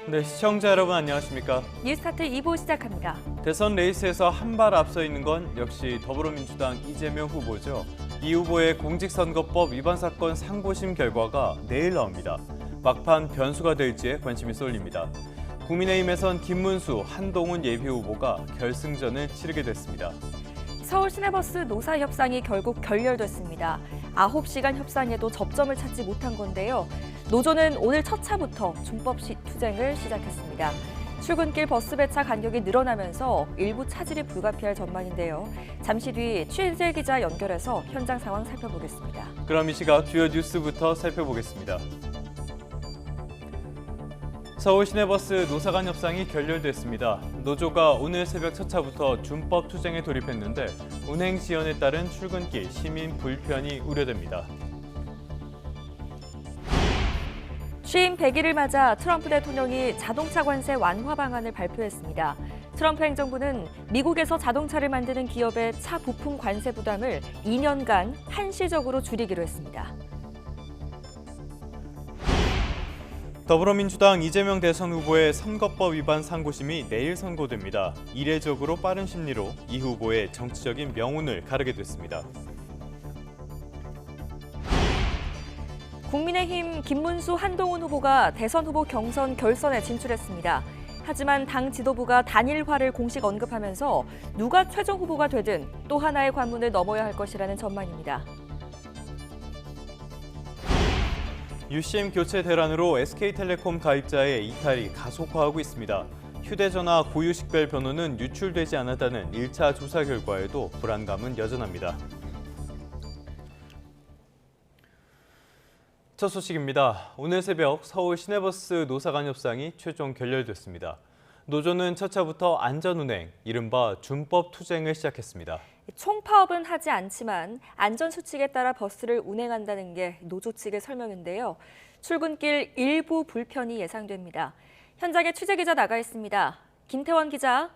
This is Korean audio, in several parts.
네, 시청자 여러분 안녕하십니까? 뉴스타트 2부 시작합니다. 대선 레이스에서 한 발 앞서 있는 건 역시 더불어민주당 이재명 후보죠. 이 후보의 공직선거법 위반 사건 상고심 결과가 내일 나옵니다. 막판 변수가 될지에 관심이 쏠립니다. 국민의힘에선 김문수, 한동훈 예비후보가 결승전을 치르게 됐습니다. 서울 시내버스 노사 협상이 결국 결렬됐습니다. 9시간 협상에도 접점을 찾지 못한 건데요. 노조는 오늘 첫 차부터 준법 투쟁을 시작했습니다. 출근길 버스 배차 간격이 늘어나면서 일부 차질이 불가피할 전망인데요. 잠시 뒤 취재 기자 연결해서 현장 상황 살펴보겠습니다. 그럼 이 시각 주요 뉴스부터 살펴보겠습니다. 서울 시내버스 노사 간 협상이 결렬됐습니다. 노조가 오늘 새벽 첫 차부터 준법 투쟁에 돌입했는데 운행 지연에 따른 출근길 시민 불편이 우려됩니다. 취임 100일을 맞아 트럼프 대통령이 자동차 관세 완화 방안을 발표했습니다. 트럼프 행정부는 미국에서 자동차를 만드는 기업의 차 부품 관세 부담을 2년간 한시적으로 줄이기로 했습니다. 더불어민주당 이재명 대선 후보의 선거법 위반 상고심이 내일 선고됩니다. 이례적으로 빠른 심리로 이 후보의 정치적인 명운을 가르게 됐습니다. 국민의힘 김문수, 한동훈 후보가 대선 후보 경선 결선에 진출했습니다. 하지만 당 지도부가 단일화를 공식 언급하면서 누가 최종 후보가 되든 또 하나의 관문을 넘어야 할 것이라는 전망입니다. UCM 교체 대란으로 SK텔레콤 가입자의 이탈이 가속화하고 있습니다. 휴대전화 고유식별 번호는 유출되지 않았다는 1차 조사 결과에도 불안감은 여전합니다. 첫 소식입니다. 오늘 새벽 서울 시내버스 노사 간 협상이 최종 결렬됐습니다. 노조는 첫 차부터 안전운행, 이른바 준법 투쟁을 시작했습니다. 총파업은 하지 않지만 안전수칙에 따라 버스를 운행한다는 게 노조 측의 설명인데요. 출근길 일부 불편이 예상됩니다. 현장에 취재기자 나가 있습니다. 김태원 기자.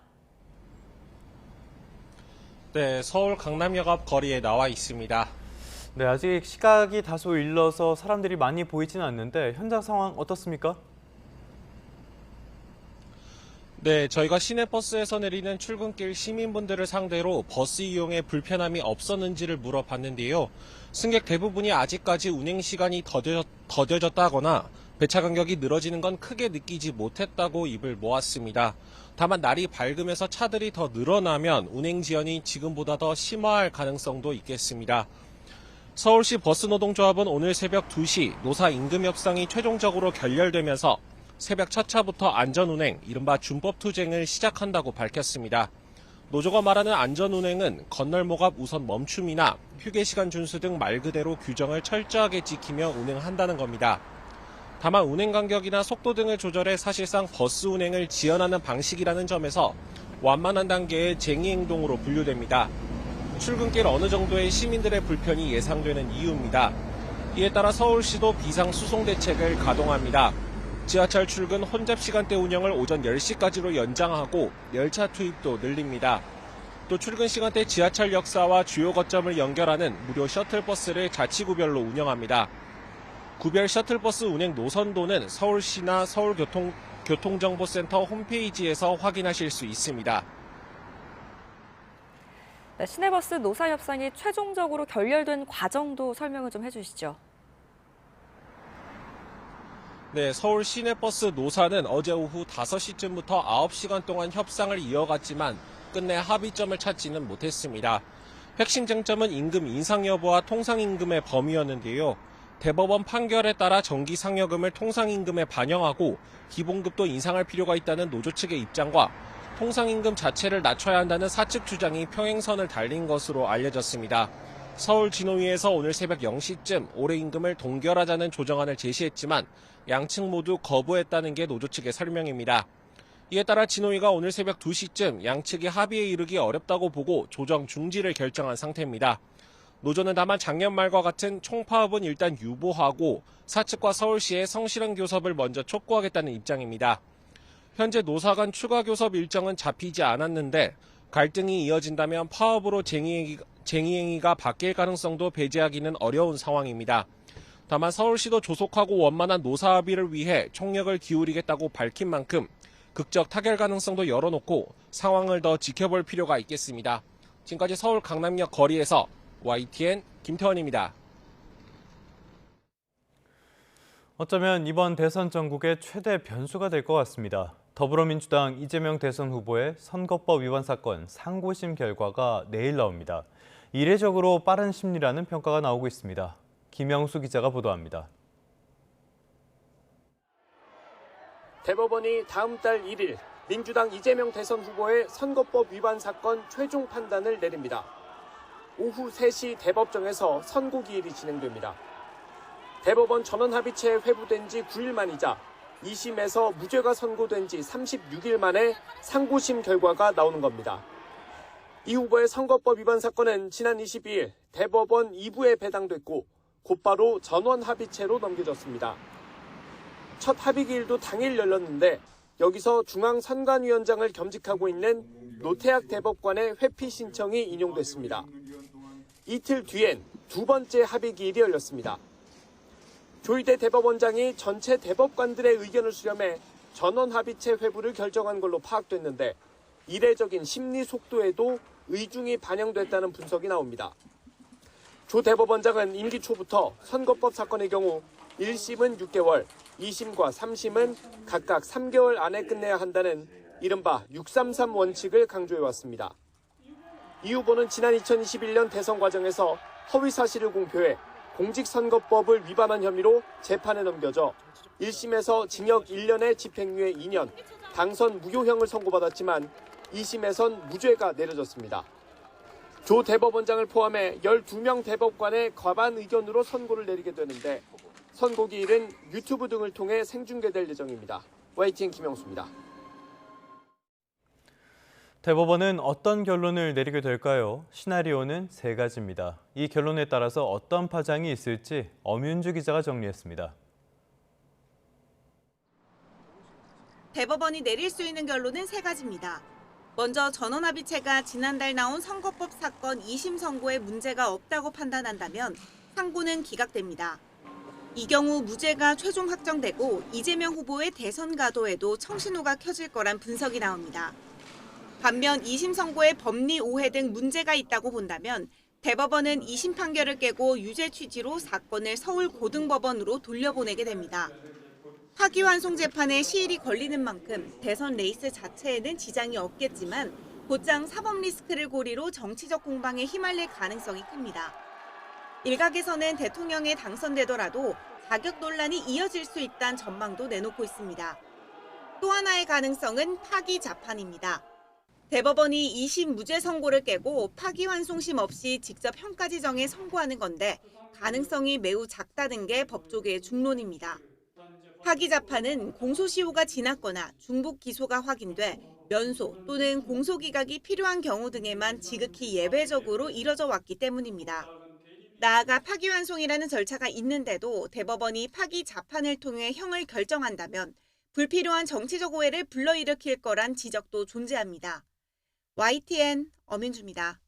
네, 서울 강남역 앞 거리에 나와 있습니다. 네, 아직 시각이 다소 일러서 사람들이 많이 보이지는 않는데 현장 상황 어떻습니까? 네, 저희가 시내버스에서 내리는 출근길 시민분들을 상대로 버스 이용에 불편함이 없었는지를 물어봤는데요. 승객 대부분이 아직까지 운행 시간이 더뎌졌다거나 배차 간격이 늘어지는 건 크게 느끼지 못했다고 입을 모았습니다. 다만 날이 밝으면서 차들이 더 늘어나면 운행 지연이 지금보다 더 심화할 가능성도 있겠습니다. 서울시 버스노동조합은 오늘 새벽 2시 노사 임금 협상이 최종적으로 결렬되면서 새벽 첫 차부터 안전운행, 이른바 준법 투쟁을 시작한다고 밝혔습니다. 노조가 말하는 안전운행은 건널목 앞 우선 멈춤이나 휴게시간 준수 등 말 그대로 규정을 철저하게 지키며 운행한다는 겁니다. 다만 운행 간격이나 속도 등을 조절해 사실상 버스 운행을 지연하는 방식이라는 점에서 완만한 단계의 쟁의 행동으로 분류됩니다. 출근길 어느 정도의 시민들의 불편이 예상되는 이유입니다. 이에 따라 서울시도 비상수송 대책을 가동합니다. 지하철 출근 혼잡 시간대 운영을 오전 10시까지로 연장하고 열차 투입도 늘립니다. 또 출근 시간대 지하철 역사와 주요 거점을 연결하는 무료 셔틀버스를 자치구별로 운영합니다. 구별 셔틀버스 운행 노선도는 서울시나 서울교통정보센터 홈페이지에서 확인하실 수 있습니다. 네, 시내버스 노사 협상이 최종적으로 결렬된 과정도 설명을 좀 해주시죠. 네, 서울 시내버스 노사는 어제 오후 5시쯤부터 9시간 동안 협상을 이어갔지만 끝내 합의점을 찾지는 못했습니다. 핵심 쟁점은 임금 인상 여부와 통상임금의 범위였는데요. 대법원 판결에 따라 정기 상여금을 통상임금에 반영하고 기본급도 인상할 필요가 있다는 노조 측의 입장과 통상임금 자체를 낮춰야 한다는 사측 주장이 평행선을 달린 것으로 알려졌습니다. 서울진호위에서 오늘 새벽 0시쯤 올해 임금을 동결하자는 조정안을 제시했지만 양측 모두 거부했다는 게 노조 측의 설명입니다. 이에 따라 진호위가 오늘 새벽 2시쯤 양측이 합의에 이르기 어렵다고 보고 조정 중지를 결정한 상태입니다. 노조는 다만 작년 말과 같은 총파업은 일단 유보하고 사측과 서울시의 성실한 교섭을 먼저 촉구하겠다는 입장입니다. 현재 노사 간 추가 교섭 일정은 잡히지 않았는데 갈등이 이어진다면 파업으로 쟁의행위가 바뀔 가능성도 배제하기는 어려운 상황입니다. 다만 서울시도 조속하고 원만한 노사 합의를 위해 총력을 기울이겠다고 밝힌 만큼 극적 타결 가능성도 열어놓고 상황을 더 지켜볼 필요가 있겠습니다. 지금까지 서울 강남역 거리에서 YTN 김태원입니다. 어쩌면 이번 대선 전국의 최대 변수가 될 것 같습니다. 더불어민주당 이재명 대선 후보의 선거법 위반 사건 상고심 결과가 내일 나옵니다. 이례적으로 빠른 심리라는 평가가 나오고 있습니다. 김영수 기자가 보도합니다. 대법원이 다음 달 1일 민주당 이재명 대선 후보의 선거법 위반 사건 최종 판단을 내립니다. 오후 3시 대법정에서 선고기일이 진행됩니다. 대법원 전원합의체에 회부된 지 9일 만이자 2심에서 무죄가 선고된 지 36일 만에 상고심 결과가 나오는 겁니다. 이 후보의 선거법 위반 사건은 지난 22일 대법원 2부에 배당됐고 곧바로 전원합의체로 넘겨졌습니다. 첫 합의기일도 당일 열렸는데 여기서 중앙선관위원장을 겸직하고 있는 노태학 대법관의 회피 신청이 인용됐습니다. 이틀 뒤엔 두 번째 합의기일이 열렸습니다. 조희대 대법원장이 전체 대법관들의 의견을 수렴해 전원합의체 회부를 결정한 걸로 파악됐는데 이례적인 심리 속도에도 의중이 반영됐다는 분석이 나옵니다. 조 대법원장은 임기 초부터 선거법 사건의 경우 1심은 6개월, 2심과 3심은 각각 3개월 안에 끝내야 한다는 이른바 633 원칙을 강조해왔습니다. 이 후보는 지난 2021년 대선 과정에서 허위 사실을 공표해 공직선거법을 위반한 혐의로 재판에 넘겨져 1심에서 징역 1년에 집행유예 2년, 당선 무효형을 선고받았지만 2심에선 무죄가 내려졌습니다. 조 대법원장을 포함해 12명 대법관의 과반 의견으로 선고를 내리게 되는데 선고기일은 유튜브 등을 통해 생중계될 예정입니다. YTN 김영수입니다. 대법원은 어떤 결론을 내리게 될까요? 시나리오는 3가지입니다. 이 결론에 따라서 어떤 파장이 있을지 엄윤주 기자가 정리했습니다. 대법원이 내릴 수 있는 결론은 3가지입니다. 먼저 전원합의체가 지난달 나온 선거법 사건 2심 선고에 문제가 없다고 판단한다면 상고는 기각됩니다. 이 경우 무죄가 최종 확정되고 이재명 후보의 대선 가도에도 청신호가 켜질 거란 분석이 나옵니다. 반면 2심 선고에 법리 오해 등 문제가 있다고 본다면 대법원은 2심 판결을 깨고 유죄 취지로 사건을 서울고등법원으로 돌려보내게 됩니다. 파기환송 재판에 시일이 걸리는 만큼 대선 레이스 자체에는 지장이 없겠지만 곧장 사법 리스크를 고리로 정치적 공방에 휘말릴 가능성이 큽니다. 일각에서는 대통령에 당선되더라도 자격 논란이 이어질 수 있다는 전망도 내놓고 있습니다. 또 하나의 가능성은 파기 자판입니다. 대법원이 2심 무죄 선고를 깨고 파기환송심 없이 직접 형가 지정에 선고하는 건데 가능성이 매우 작다는 게 법조계의 중론입니다. 파기자판은 공소시효가 지났거나 중복 기소가 확인돼 면소 또는 공소기각이 필요한 경우 등에만 지극히 예외적으로 이뤄져 왔기 때문입니다. 나아가 파기환송이라는 절차가 있는데도 대법원이 파기자판을 통해 형을 결정한다면 불필요한 정치적 오해를 불러일으킬 거란 지적도 존재합니다. YTN 엄윤주입니다.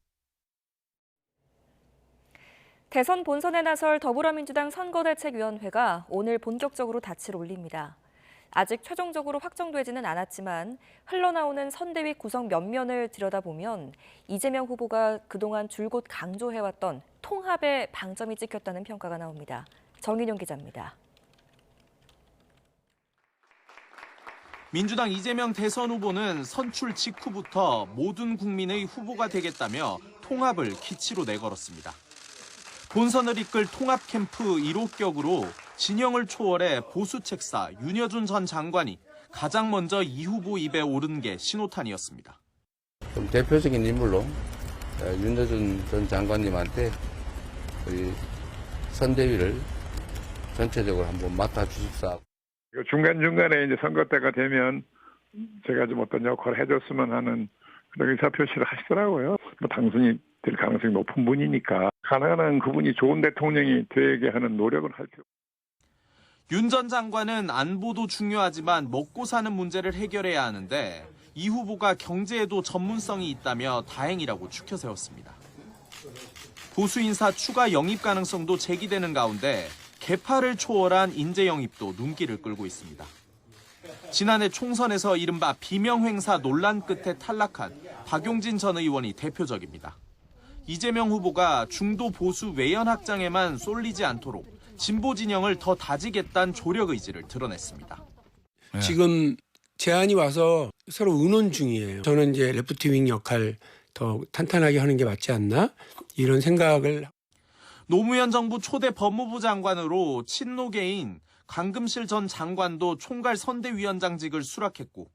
대선 본선에 나설 더불어민주당 선거대책위원회가 오늘 본격적으로 닻을 올립니다. 아직 최종적으로 확정되지는 않았지만 흘러나오는 선대위 구성 면면을 들여다보면 이재명 후보가 그동안 줄곧 강조해왔던 통합에 방점이 찍혔다는 평가가 나옵니다. 정인용 기자입니다. 민주당 이재명 대선 후보는 선출 직후부터 모든 국민의 후보가 되겠다며 통합을 기치로 내걸었습니다. 본선을 이끌 통합 캠프 1호격으로 진영을 초월해 보수 책사 윤여준 전 장관이 가장 먼저 이 후보 입에 오른 게 신호탄이었습니다. 좀 대표적인 인물로 윤여준 전 장관님한테 우리 선대위를 전체적으로 한번 맡아주십사. 중간중간에 이제 선거 때가 되면 제가 좀 어떤 역할을 해줬으면 하는 그런 의사표시를 하시더라고요. 뭐 당선이 될 가능성이 높은 분이니까 가능한 그분이 좋은 대통령이 되게 하는 노력을 할 필요. 윤 전 장관은 안보도 중요하지만 먹고 사는 문제를 해결해야 하는데 이 후보가 경제에도 전문성이 있다며 다행이라고 추켜 세웠습니다. 보수 인사 추가 영입 가능성도 제기되는 가운데 계파를 초월한 인재 영입도 눈길을 끌고 있습니다. 지난해 총선에서 이른바 비명행사 논란 끝에 탈락한 박용진 전 의원이 대표적입니다. 이재명 후보가 중도 보수 외연 확장에만 쏠리지 않도록 진보 진영을 더 다지겠다는 조력 의지를 드러냈습니다. 지금 제안이 와서 서로 의논 중이에요. 저는 이제 레프트 윙 역할 더 탄탄하게 하는 게 맞지 않나? 이런 생각을. 노무현 정부 초대 법무부 장관으로 친노계인 강금실 전 장관도 총괄 선대위원장직을 수락했고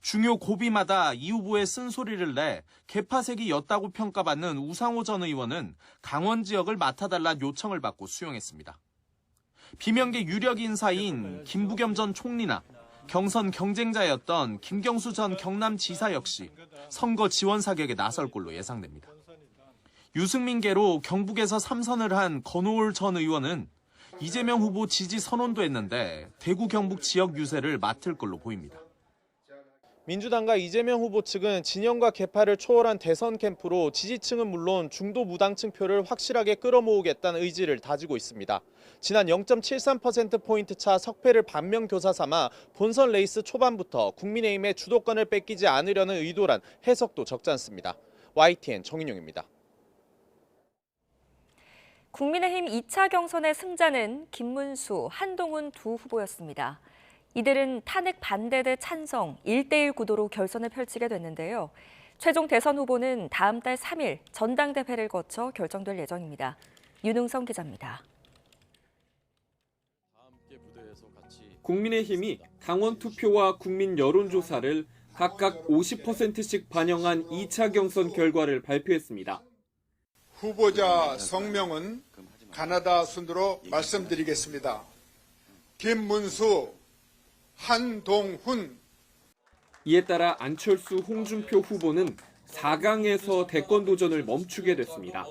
중요 고비마다 이 후보의 쓴소리를 내 개파색이었다고 평가받는 우상호 전 의원은 강원 지역을 맡아달라는 요청을 받고 수용했습니다. 비명계 유력 인사인 김부겸 전 총리나 경선 경쟁자였던 김경수 전 경남지사 역시 선거 지원 사격에 나설 걸로 예상됩니다. 유승민계로 경북에서 3선을 한 건호올 전 의원은 이재명 후보 지지 선언도 했는데 대구 경북 지역 유세를 맡을 걸로 보입니다. 민주당과 이재명 후보 측은 진영과 계파를 초월한 대선 캠프로 지지층은 물론 중도 무당층 표를 확실하게 끌어모으겠다는 의지를 다지고 있습니다. 지난 0.73%포인트 차 석패를 반면교사 삼아 본선 레이스 초반부터 국민의힘의 주도권을 뺏기지 않으려는 의도란 해석도 적지 않습니다. YTN 정인용입니다. 국민의힘 2차 경선의 승자는 김문수, 한동훈 두 후보였습니다. 이들은 탄핵 반대 대 찬성 1대1 구도로 결선을 펼치게 됐는데요. 최종 대선 후보는 다음 달 3일 전당대회를 거쳐 결정될 예정입니다. 윤웅성 기자입니다. 국민의힘이 당원 투표와 국민 여론조사를 각각 50%씩 반영한 2차 경선 결과를 발표했습니다. 후보자 성명은 가나다 순으로 말씀드리겠습니다. 김문수, 한동훈. 이에 따라 안철수, 홍준표 후보는 4강에서 대권 도전을 멈추게 됐습니다.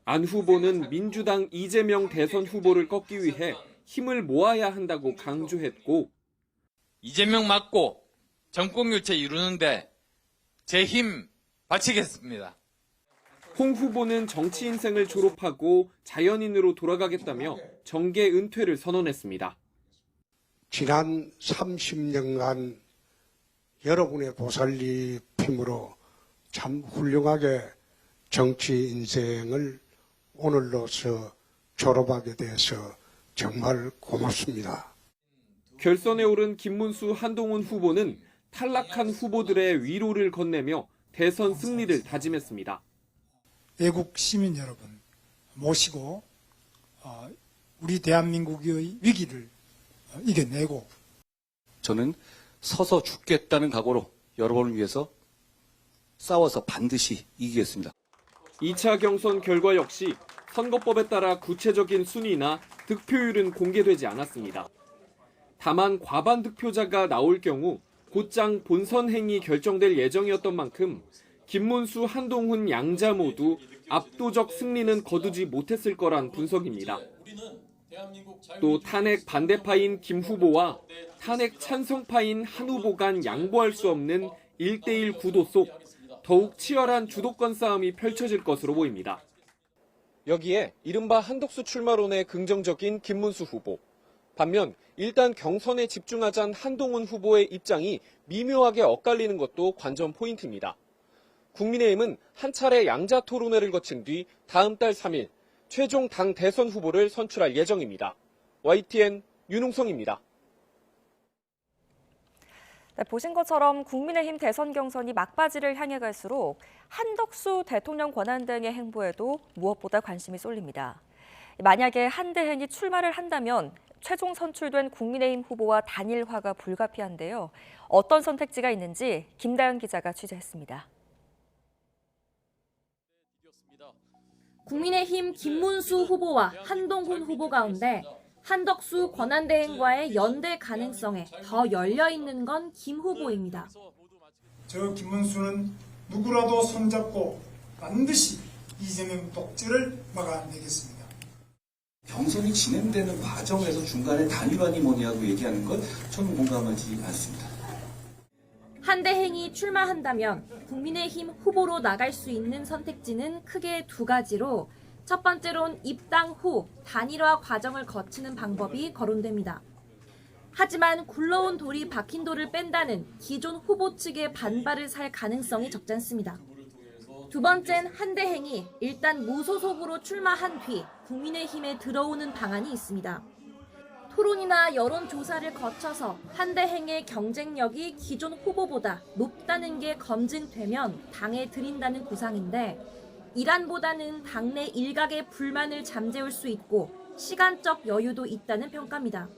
안 후보는 민주당 이재명 대선 후보를 꺾기 위해 힘을 모아야 한다고 강조했고, 이재명 맞고 정권 교체 이루는데 제 힘 바치겠습니다. 홍 후보는 정치 인생을 졸업하고 자연인으로 돌아가겠다며 정계 은퇴를 선언했습니다. 지난 30년간 여러분의 보살핌으로 참 훌륭하게 정치 인생을 오늘로서 졸업하게 돼서 정말 고맙습니다. 결선에 오른 김문수, 한동훈 후보는 탈락한 후보들의 위로를 건네며 대선 승리를 다짐했습니다. 애국 시민 여러분 모시고 우리 대한민국의 위기를 이겨내고 저는 서서 죽겠다는 각오로 여러분을 위해서 싸워서 반드시 이기겠습니다. 2차 경선 결과 역시 선거법에 따라 구체적인 순위나 득표율은 공개되지 않았습니다. 다만 과반 득표자가 나올 경우 곧장 본선 행이 결정될 예정이었던 만큼 김문수, 한동훈 양자 모두 압도적 승리는 거두지 못했을 거란 분석입니다. 또 탄핵 반대파인 김 후보와 탄핵 찬성파인 한 후보 간 양보할 수 없는 1대1 구도 속 더욱 치열한 주도권 싸움이 펼쳐질 것으로 보입니다. 여기에 이른바 한덕수 출마론에 긍정적인 김문수 후보. 반면 일단 경선에 집중하자는 한동훈 후보의 입장이 미묘하게 엇갈리는 것도 관전 포인트입니다. 국민의힘은 한 차례 양자 토론회를 거친 뒤 다음 달 3일 최종 당 대선 후보를 선출할 예정입니다. YTN 윤웅성입니다. 네, 보신 것처럼 국민의힘 대선 경선이 막바지를 향해 갈수록 한덕수 대통령 권한대행의 행보에도 무엇보다 관심이 쏠립니다. 만약에 한대행이 출마를 한다면 최종 선출된 국민의힘 후보와 단일화가 불가피한데요. 어떤 선택지가 있는지 김다연 기자가 취재했습니다. 국민의힘 김문수 후보와 한동훈 후보 가운데 한덕수 권한대행과의 연대 가능성에 더 열려있는 건 김 후보입니다. 저 김문수는 누구라도 손잡고 반드시 이재명 독재를 막아내겠습니다. 경선이 진행되는 과정에서 중간에 단일화니 뭐니 하고 얘기하는 건 저는 공감하지 않습니다. 한대행이 출마한다면 국민의힘 후보로 나갈 수 있는 선택지는 크게 두 가지로 첫 번째론 입당 후 단일화 과정을 거치는 방법이 거론됩니다. 하지만 굴러온 돌이 박힌 돌을 뺀다는 기존 후보 측의 반발을 살 가능성이 적지 않습니다. 두 번째는 한대행이 일단 무소속으로 출마한 뒤 국민의힘에 들어오는 방안이 있습니다. 토론이나 여론조사를 거쳐서 한대행의 경쟁력이 기존 후보보다 높다는 게 검증되면 당에 들인다는 구상인데 이란보다는 당내 일각의 불만을 잠재울 수 있고 시간적 여유도 있다는 평가입니다.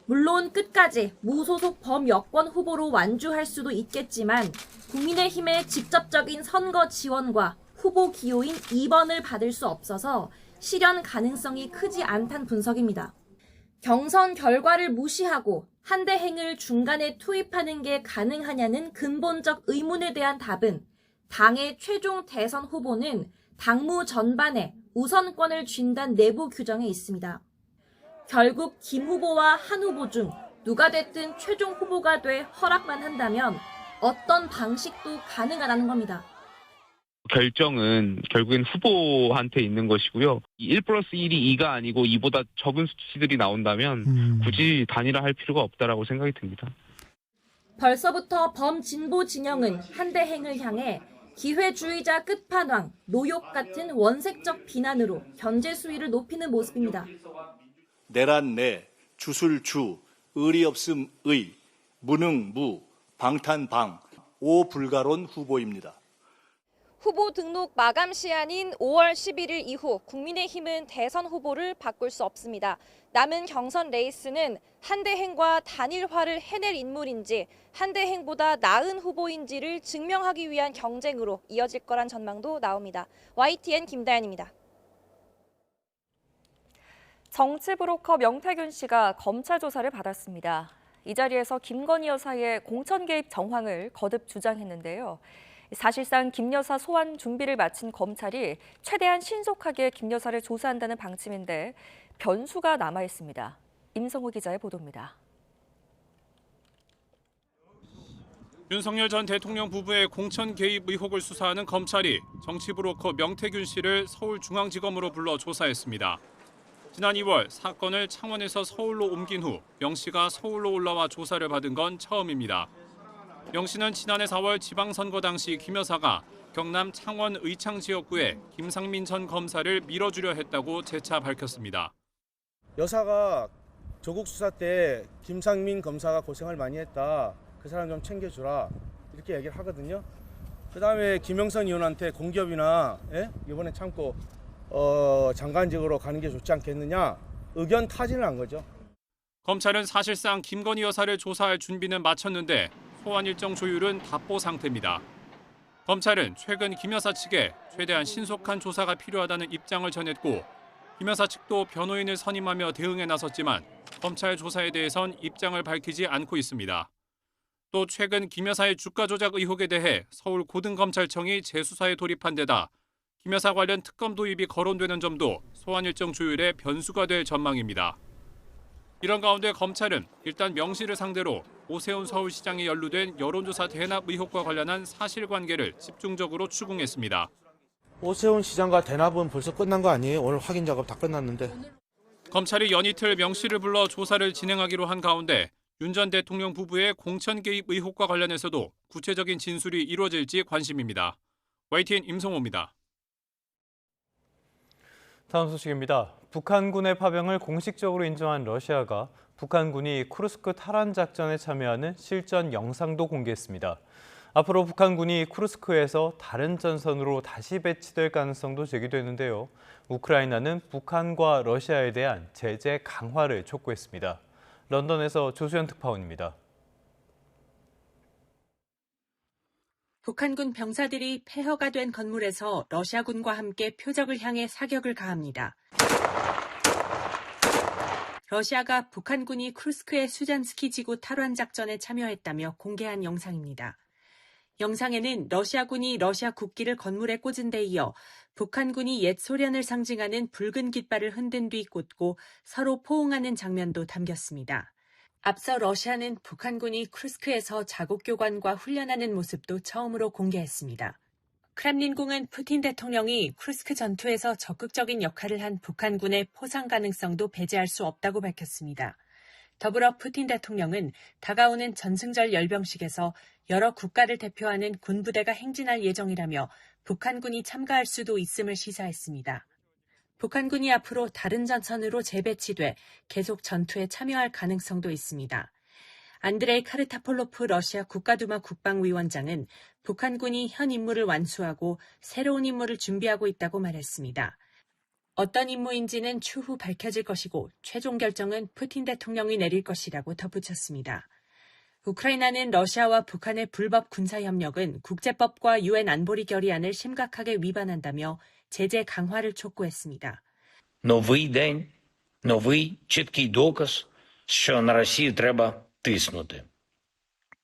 물론 끝까지 무소속 범여권 후보로 완주할 수도 있겠지만 국민의힘의 직접적인 선거 지원과 후보 기호인 2번을 받을 수 없어서 실현 가능성이 크지 않다는 분석입니다. 경선 결과를 무시하고 한대행을 중간에 투입하는 게 가능하냐는 근본적 의문에 대한 답은 당의 최종 대선 후보는 당무 전반에 우선권을 쥔다는 내부 규정에 있습니다. 결국 김 후보와 한 후보 중 누가 됐든 최종 후보가 돼 허락만 한다면 어떤 방식도 가능하다는 겁니다. 결정은 결국엔 후보한테 있는 것이고요. 1+1이 2가 아니고 2보다 적은 수치들이 나온다면 굳이 단일화할 필요가 없다라고 생각이 듭니다. 벌써부터 범진보 진영은 한대행을 향해 기회주의자 끝판왕, 노욕 같은 원색적 비난으로 견제 수위를 높이는 모습입니다. 내란 내, 주술 주, 의리 없음 의, 무능 무, 방탄 방, 오 불가론 후보입니다. 후보 등록 마감 시한인 5월 11일 이후 국민의힘은 대선 후보를 바꿀 수 없습니다. 남은 경선 레이스는 한대행과 단일화를 해낼 인물인지 한대행보다 나은 후보인지를 증명하기 위한 경쟁으로 이어질 거란 전망도 나옵니다. YTN 김다연입니다. 정치 브로커 명태균 씨가 검찰 조사를 받았습니다. 이 자리에서 김건희 여사의 공천 개입 정황을 거듭 주장했는데요. 사실상 김 여사 소환 준비를 마친 검찰이 최대한 신속하게 김 여사를 조사한다는 방침인데 변수가 남아 있습니다. 임성호 기자의 보도입니다. 윤석열 전 대통령 부부의 공천 개입 의혹을 수사하는 검찰이 정치 브로커 명태균 씨를 서울중앙지검으로 불러 조사했습니다. 지난 2월 사건을 창원에서 서울로 옮긴 후 명 씨가 서울로 올라와 조사를 받은 건 처음입니다. 명 씨는 지난해 4월 지방선거 당시 김 여사가 경남 창원 의창 지역구에 김상민 전 검사를 밀어주려 했다고 재차 밝혔습니다. 여사가 조국 수사 때 김상민 검사가 고생을 많이 했다. 그 사람 좀 챙겨주라. 이렇게 얘기를 하거든요. 그다음에 김영선 의원한테 공기업이나 이번에 참고 장관직으로 가는 게 좋지 않겠느냐. 의견 타진을 한 거죠. 검찰은 사실상 김건희 여사를 조사할 준비는 마쳤는데 소환 일정 조율은 답보 상태입니다. 검찰은 최근 김 여사 측에 최대한 신속한 조사가 필요하다는 입장을 전했고 김 여사 측도 변호인을 선임하며 대응에 나섰지만 검찰 조사에 대해선 입장을 밝히지 않고 있습니다. 또 최근 김 여사의 주가 조작 의혹에 대해 서울 고등검찰청이 재수사에 돌입한 데다 김 여사 관련 특검 도입이 거론되는 점도 소환 일정 조율의 변수가 될 전망입니다. 이런 가운데 검찰은 일단 명 씨를 상대로 오세훈 서울시장에 연루된 여론조사 대납 의혹과 관련한 사실관계를 집중적으로 추궁했습니다. 오세훈 시장과 대납은 벌써 끝난 거 아니에요? 오늘 확인 작업 다 끝났는데. 검찰이 연이틀 명 씨를 불러 조사를 진행하기로 한 가운데 윤 전 대통령 부부의 공천 개입 의혹과 관련해서도 구체적인 진술이 이루어질지 관심입니다. YTN 임성호입니다. 다음 소식입니다. 북한군의 파병을 공식적으로 인정한 러시아가 북한군이 쿠르스크 탈환 작전에 참여하는 실전 영상도 공개했습니다. 앞으로 북한군이 쿠르스크에서 다른 전선으로 다시 배치될 가능성도 제기되는데요. 우크라이나는 북한과 러시아에 대한 제재 강화를 촉구했습니다. 런던에서 조수연 특파원입니다. 북한군 병사들이 폐허가 된 건물에서 러시아군과 함께 표적을 향해 사격을 가합니다. 러시아가 북한군이 쿠르스크의 수잔스키 지구 탈환 작전에 참여했다며 공개한 영상입니다. 영상에는 러시아군이 러시아 국기를 건물에 꽂은 데 이어 북한군이 옛 소련을 상징하는 붉은 깃발을 흔든 뒤 꽂고 서로 포옹하는 장면도 담겼습니다. 앞서 러시아는 북한군이 쿠르스크에서 자국 교관과 훈련하는 모습도 처음으로 공개했습니다. 크렘린궁은 푸틴 대통령이 쿠르스크 전투에서 적극적인 역할을 한 북한군의 포상 가능성도 배제할 수 없다고 밝혔습니다. 더불어 푸틴 대통령은 다가오는 전승절 열병식에서 여러 국가를 대표하는 군부대가 행진할 예정이라며 북한군이 참가할 수도 있음을 시사했습니다. 북한군이 앞으로 다른 전선으로 재배치돼 계속 전투에 참여할 가능성도 있습니다. 안드레이 카르타폴로프 러시아 국가두마 국방위원장은 북한군이 현 임무를 완수하고 새로운 임무를 준비하고 있다고 말했습니다. 어떤 임무인지는 추후 밝혀질 것이고 최종 결정은 푸틴 대통령이 내릴 것이라고 덧붙였습니다. 우크라이나는 러시아와 북한의 불법 군사협력은 국제법과 유엔 안보리 결의안을 심각하게 위반한다며 제재 강화를 촉구했습니다. Новий день, новий чіткий доказ, що на Росію треба тиснути.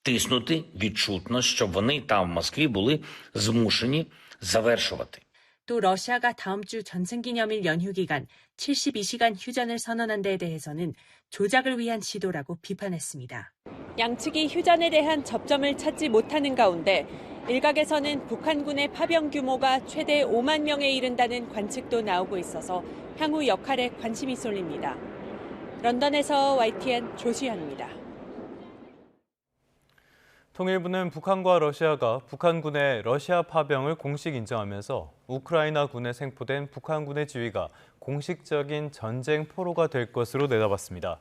Тиснути відчутно, щоб вони там в Москві були змушені завершувати. 또 러시아가 다음 주 전승기념일 연휴 기간 72시간 휴전을 선언한 데에 대해서는 조작을 위한 시도라고 비판했습니다. 양측이 휴전에 대한 접점을 찾지 못하는 가운데 일각에서는 북한군의 파병 규모가 최대 5만 명에 이른다는 관측도 나오고 있어서 향후 역할에 관심이 쏠립니다. 런던에서 YTN 조수현입니다. 통일부는 북한과 러시아가 북한군의 러시아 파병을 공식 인정하면서 우크라이나군에 생포된 북한군의 지위가 공식적인 전쟁 포로가 될 것으로 내다봤습니다.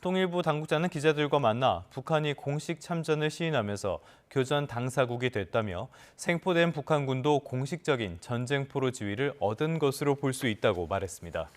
통일부 당국자는 기자들과 만나 북한이 공식 참전을 시인하면서 교전 당사국이 됐다며 생포된 북한군도 공식적인 전쟁 포로 지위를 얻은 것으로 볼 수 있다고 말했습니다.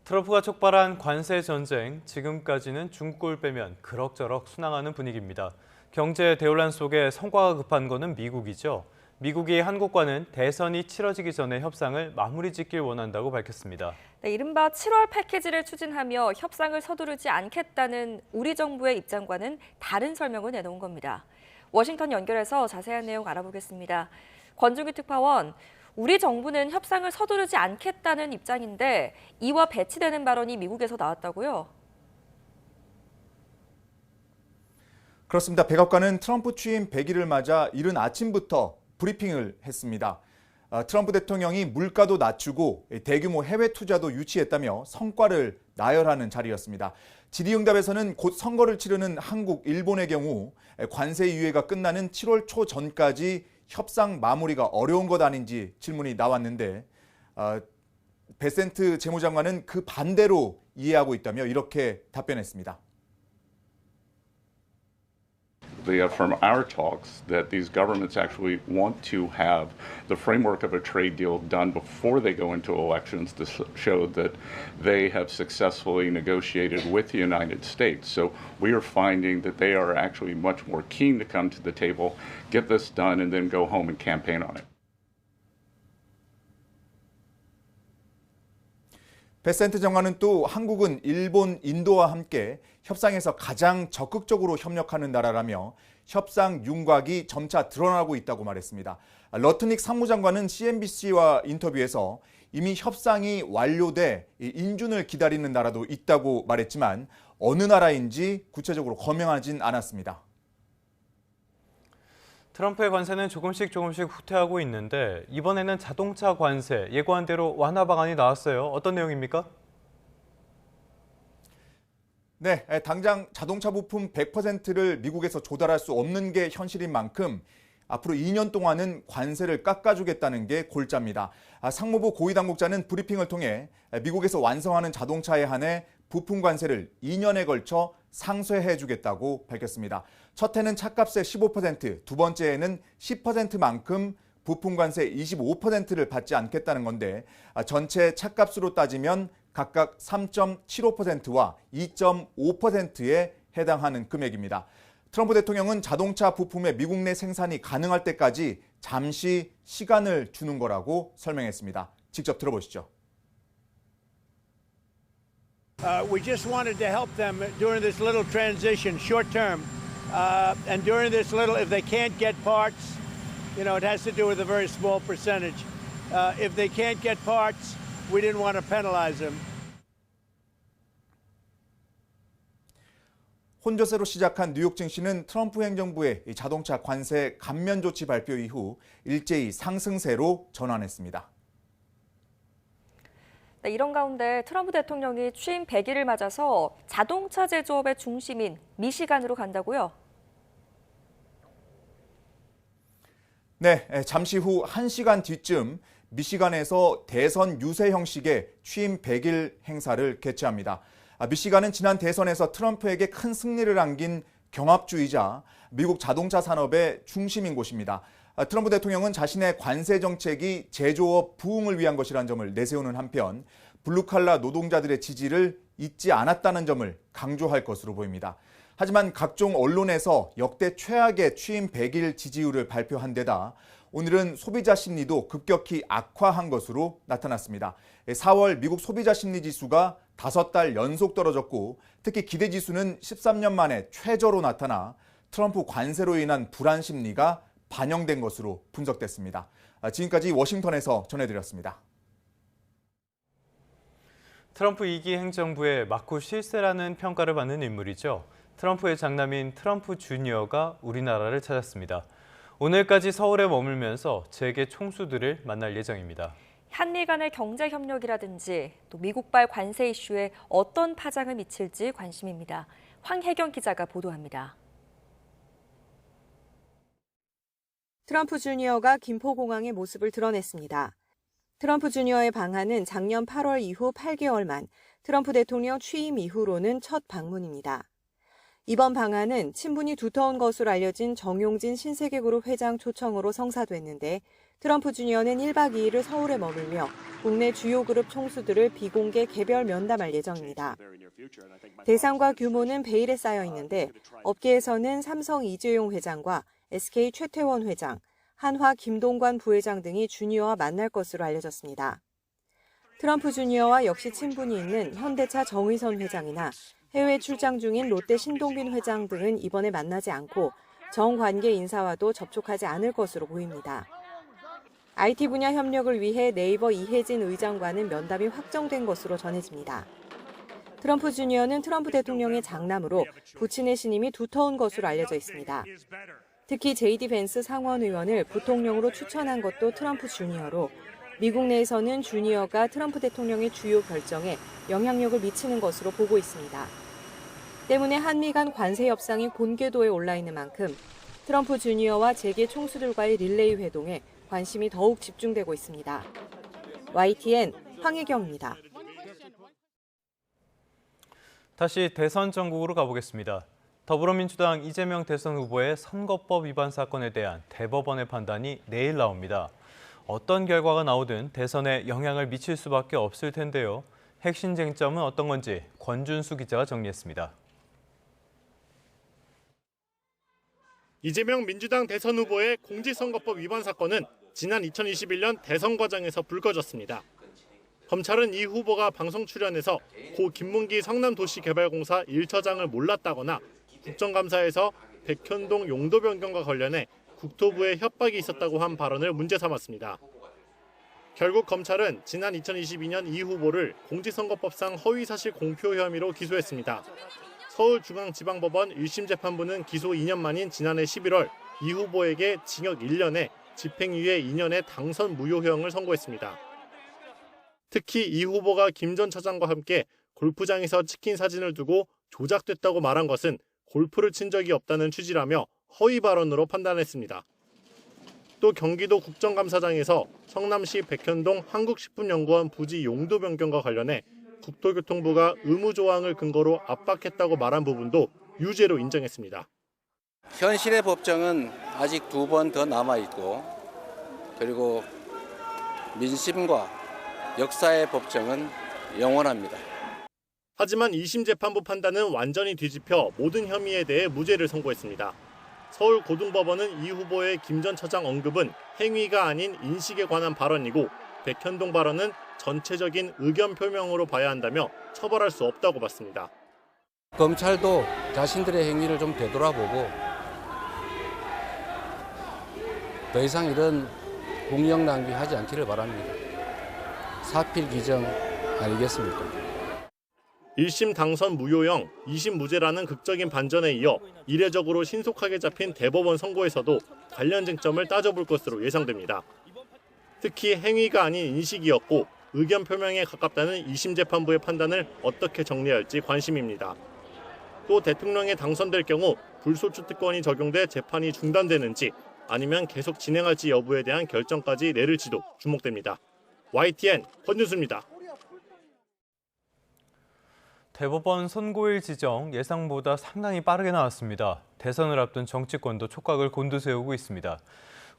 트럼프가 촉발한 관세 전쟁, 지금까지는 중국을 빼면 그럭저럭 순항하는 분위기입니다. 경제 대혼란 속에 성과가 급한 거는 미국이죠. 미국이 한국과는 대선이 치러지기 전에 협상을 마무리 짓길 원한다고 밝혔습니다. 네, 이른바 7월 패키지를 추진하며 협상을 서두르지 않겠다는 우리 정부의 입장과는 다른 설명을 내놓은 겁니다. 워싱턴 연결해서 자세한 내용 알아보겠습니다. 권중기 특파원, 우리 정부는 협상을 서두르지 않겠다는 입장인데 이와 배치되는 발언이 미국에서 나왔다고요? 그렇습니다. 백악관은 트럼프 취임 100일을 맞아 이른 아침부터 브리핑을 했습니다. 트럼프 대통령이 물가도 낮추고 대규모 해외 투자도 유치했다며 성과를 나열하는 자리였습니다. 질의응답에서는 곧 선거를 치르는 한국, 일본의 경우 관세 유예가 끝나는 7월 초 전까지 협상 마무리가 어려운 것 아닌지 질문이 나왔는데 베센트 재무장관은 그 반대로 이해하고 있다며 이렇게 답변했습니다. From our talks that these governments actually want to have the framework of a trade deal done before they go into elections to show that they have successfully negotiated with the United States. So we are finding that they are actually much more keen to come to the table, get this done, and then go home and campaign on it. 베센트 장관은 또 한국은 일본, 인도와 함께 협상에서 가장 적극적으로 협력하는 나라라며 협상 윤곽이 점차 드러나고 있다고 말했습니다. 러트닉 상무장관은 CNBC와 인터뷰에서 이미 협상이 완료돼 인준을 기다리는 나라도 있다고 말했지만 어느 나라인지 구체적으로 거명하진 않았습니다. 트럼프의 관세는 조금씩 후퇴하고 있는데 이번에는 자동차 관세 예고한 대로 완화 방안이 나왔어요. 어떤 내용입니까? 네, 당장 자동차 부품 100%를 미국에서 조달할 수 없는 게 현실인 만큼 앞으로 2년 동안은 관세를 깎아주겠다는 게 골자입니다. 상무부 고위당국자는 브리핑을 통해 미국에서 완성하는 자동차에 한해 부품 관세를 2년에 걸쳐 상쇄해주겠다고 밝혔습니다. 첫 해는 차값의 15%, 두 번째에는 10%만큼 부품관세 25%를 받지 않겠다는 건데 전체 차값으로 따지면 각각 3.75%와 2.5%에 해당하는 금액입니다. 트럼프 대통령은 자동차 부품의 미국 내 생산이 가능할 때까지 잠시 시간을 주는 거라고 설명했습니다. 직접 들어보시죠. We just wanted to help them during this little transition, short term. And during this little, if they can't get parts, you know, it has to do with a very small percentage. If they can't get parts, we didn't want to penalize them. 혼조세로 시작한 뉴욕 증시는 트럼프 행정부의 자동차 관세 감면 조치 발표 이후 일제히 상승세로 전환했습니다. 네, 이런 가운데 트럼프 대통령이 취임 100일을 맞아서 자동차 제조업의 중심인 미시간으로 간다고요? 네, 잠시 후 1시간 뒤쯤 미시간에서 대선 유세 형식의 취임 100일 행사를 개최합니다. 미시간은 지난 대선에서 트럼프에게 큰 승리를 안긴 경합주이자 미국 자동차 산업의 중심인 곳입니다. 트럼프 대통령은 자신의 관세 정책이 제조업 부흥을 위한 것이라는 점을 내세우는 한편 블루칼라 노동자들의 지지를 잊지 않았다는 점을 강조할 것으로 보입니다. 하지만 각종 언론에서 역대 최악의 취임 100일 지지율을 발표한 데다 오늘은 소비자 심리도 급격히 악화한 것으로 나타났습니다. 4월 미국 소비자 심리 지수가 5달 연속 떨어졌고 특히 기대 지수는 13년 만에 최저로 나타나 트럼프 관세로 인한 불안 심리가 반영된 것으로 분석됐습니다. 지금까지 워싱턴에서 전해드렸습니다. 트럼프 2기 행정부의 마쿠 실세라는 평가를 받는 인물이죠. 트럼프의 장남인 트럼프 주니어가 우리나라를 찾았습니다. 오늘까지 서울에 머물면서 재계 총수들을 만날 예정입니다. 한미 간의 경제 협력이라든지 또 미국발 관세 이슈에 어떤 파장을 미칠지 관심입니다. 황혜경 기자가 보도합니다. 트럼프 주니어가 김포공항의 모습을 드러냈습니다. 트럼프 주니어의 방한은 작년 8월 이후 8개월 만 트럼프 대통령 취임 이후로는 첫 방문입니다. 이번 방한은 친분이 두터운 것으로 알려진 정용진 신세계그룹 회장 초청으로 성사됐는데 트럼프 주니어는 1박 2일을 서울에 머물며 국내 주요 그룹 총수들을 비공개 개별 면담할 예정입니다. 대상과 규모는 베일에 쌓여 있는데 업계에서는 삼성 이재용 회장과 SK 최태원 회장, 한화 김동관 부회장 등이 주니어와 만날 것으로 알려졌습니다. 트럼프 주니어와 역시 친분이 있는 현대차 정의선 회장이나 해외 출장 중인 롯데 신동빈 회장 등은 이번에 만나지 않고 정관계 인사와도 접촉하지 않을 것으로 보입니다. IT 분야 협력을 위해 네이버 이혜진 의장과는 면담이 확정된 것으로 전해집니다. 트럼프 주니어는 트럼프 대통령의 장남으로 부친의 신임이 두터운 것으로 알려져 있습니다. 특히 JD 벤스 상원 의원을 부통령으로 추천한 것도 트럼프 주니어로 미국 내에서는 주니어가 트럼프 대통령의 주요 결정에 영향력을 미치는 것으로 보고 있습니다. 때문에 한미 간 관세 협상이 본궤도에 올라 있는 만큼 트럼프 주니어와 재계 총수들과의 릴레이 회동에 관심이 더욱 집중되고 있습니다. YTN 황혜경입니다. 다시 대선 전국으로 가보겠습니다. 더불어민주당 이재명 대선 후보의 선거법 위반 사건에 대한 대법원의 판단이 내일 나옵니다. 어떤 결과가 나오든 대선에 영향을 미칠 수밖에 없을 텐데요. 핵심 쟁점은 어떤 건지 권준수 기자가 정리했습니다. 이재명 민주당 대선 후보의 공직선거법 위반 사건은 지난 2021년 대선 과정에서 불거졌습니다. 검찰은 이 후보가 방송 출연에서 고 김문기 성남도시개발공사 1처장을 몰랐다거나 국정감사에서 백현동 용도 변경과 관련해 국토부에 협박이 있었다고 한 발언을 문제 삼았습니다. 결국 검찰은 지난 2022년 이 후보를 공직선거법상 허위사실 공표 혐의로 기소했습니다. 서울중앙지방법원 1심 재판부는 기소 2년 만인 지난해 11월 이 후보에게 징역 1년에 집행유예 2년의 당선 무효형을 선고했습니다. 특히 이 후보가 김 전 차장과 함께 골프장에서 찍힌 사진을 두고 조작됐다고 말한 것은 골프를 친 적이 없다는 취지라며 허위 발언으로 판단했습니다. 또 경기도 국정감사장에서 성남시 백현동 한국식품연구원 부지 용도 변경과 관련해 국토교통부가 의무 조항을 근거로 압박했다고 말한 부분도 유죄로 인정했습니다. 현실의 법정은 아직 2번 더 남아있고 그리고 민심과 역사의 법정은 영원합니다. 하지만 2심 재판부 판단은 완전히 뒤집혀 모든 혐의에 대해 무죄를 선고했습니다. 서울고등법원은 이 후보의 김 전 처장 언급은 행위가 아닌 인식에 관한 발언이고 백현동 발언은 전체적인 의견 표명으로 봐야 한다며 처벌할 수 없다고 봤습니다. 검찰도 자신들의 행위를 좀 되돌아보고 더 이상 이런 국력 낭비하지 않기를 바랍니다. 사필 기정 아니겠습니까? 1심 당선 무효형, 2심 무죄라는 극적인 반전에 이어 이례적으로 신속하게 잡힌 대법원 선고에서도 관련 쟁점을 따져볼 것으로 예상됩니다. 특히 행위가 아닌 인식이었고 의견 표명에 가깝다는 2심 재판부의 판단을 어떻게 정리할지 관심입니다. 또 대통령에 당선될 경우 불소추 특권이 적용돼 재판이 중단되는지 아니면 계속 진행할지 여부에 대한 결정까지 내릴지도 주목됩니다. YTN 권윤수입니다. 대법원 선고일 지정 예상보다 상당히 빠르게 나왔습니다. 대선을 앞둔 정치권도 촉각을 곤두세우고 있습니다.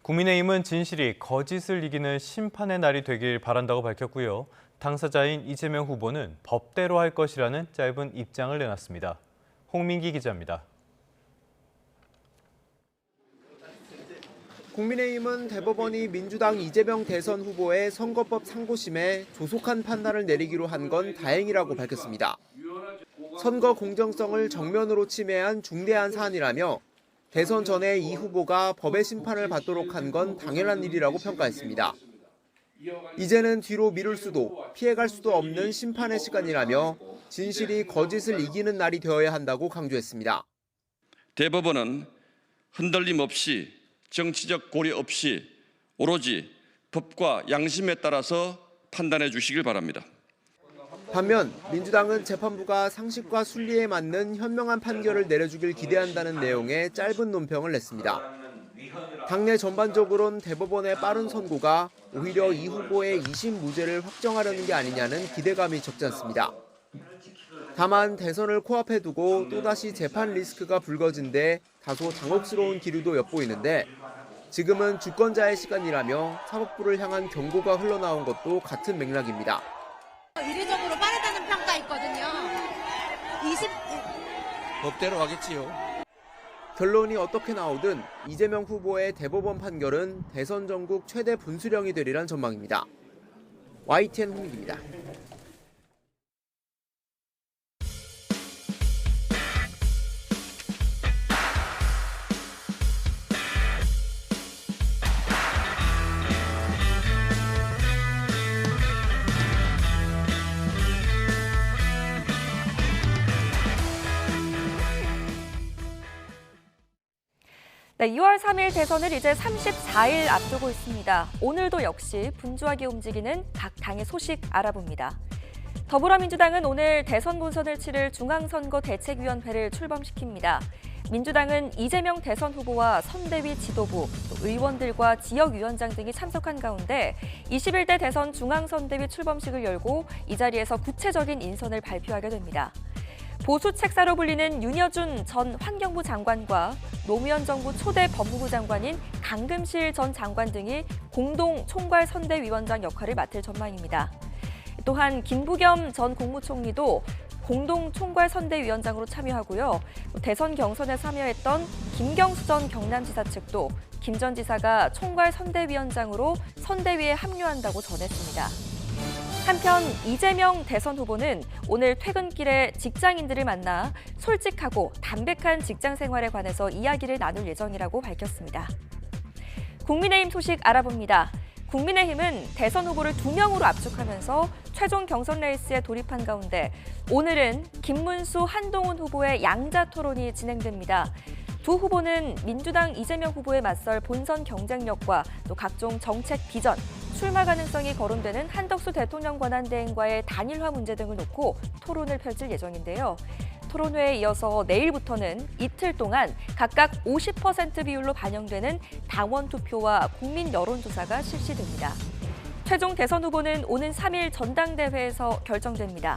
국민의힘은 진실이 거짓을 이기는 심판의 날이 되길 바란다고 밝혔고요. 당사자인 이재명 후보는 법대로 할 것이라는 짧은 입장을 내놨습니다. 홍민기 기자입니다. 국민의힘은 대법원이 민주당 이재명 대선 후보의 선거법 상고심에 조속한 판단을 내리기로 한 건 다행이라고 밝혔습니다. 선거 공정성을 정면으로 침해한 중대한 사안이라며 대선 전에 이 후보가 법의 심판을 받도록 한 건 당연한 일이라고 평가했습니다. 이제는 뒤로 미룰 수도 피해갈 수도 없는 심판의 시간이라며 진실이 거짓을 이기는 날이 되어야 한다고 강조했습니다. 대법원은 흔들림 없이 정치적 고려 없이 오로지 법과 양심에 따라서 판단해 주시길 바랍니다. 반면 민주당은 재판부가 상식과 순리에 맞는 현명한 판결을 내려주길 기대한다는 내용의 짧은 논평을 냈습니다. 당내 전반적으로는 대법원의 빠른 선고가 오히려 이 후보의 2심 무죄를 확정하려는 게 아니냐는 기대감이 적지 않습니다. 다만 대선을 코앞에 두고 또다시 재판 리스크가 불거진 데 다소 당혹스러운 기류도 엿보이는데 지금은 주권자의 시간이라며 사법부를 향한 경고가 흘러나온 것도 같은 맥락입니다. 이례적으로 빠르다는 평가 있거든요. 법대로 하겠지요. 결론이 어떻게 나오든 이재명 후보의 대법원 판결은 대선 전국 최대 분수령이 되리란 전망입니다. YTN 홍익입니다. 네, 2월 3일 대선을 이제 34일 앞두고 있습니다. 오늘도 역시 분주하게 움직이는 각 당의 소식 알아봅니다. 더불어민주당은 오늘 대선 본선을 치를 중앙선거대책위원회를 출범시킵니다. 민주당은 이재명 대선 후보와 선대위 지도부, 또 의원들과 지역위원장 등이 참석한 가운데 21대 대선 중앙선대위 출범식을 열고 이 자리에서 구체적인 인선을 발표하게 됩니다. 보수 책사로 불리는 윤여준 전 환경부 장관과 노무현 정부 초대 법무부 장관인 강금실 전 장관 등이 공동 총괄 선대위원장 역할을 맡을 전망입니다. 또한 김부겸 전 국무총리도 공동 총괄 선대위원장으로 참여하고요. 대선 경선에 참여했던 김경수 전 경남지사 측도 김 전 지사가 총괄 선대위원장으로 선대위에 합류한다고 전했습니다. 한편 이재명 대선 후보는 오늘 퇴근길에 직장인들을 만나 솔직하고 담백한 직장 생활에 관해서 이야기를 나눌 예정이라고 밝혔습니다. 국민의힘 소식 알아봅니다. 국민의힘은 대선 후보를 2명으로 압축하면서 최종 경선 레이스에 돌입한 가운데 오늘은 김문수, 한동훈 후보의 양자 토론이 진행됩니다. 두 후보는 민주당 이재명 후보에 맞설 본선 경쟁력과 또 각종 정책 비전, 출마 가능성이 거론되는 한덕수 대통령 권한대행과의 단일화 문제 등을 놓고 토론을 펼칠 예정인데요. 토론회에 이어서 내일부터는 이틀 동안 각각 50% 비율로 반영되는 당원 투표와 국민 여론조사가 실시됩니다. 최종 대선 후보는 오는 3일 전당대회에서 결정됩니다.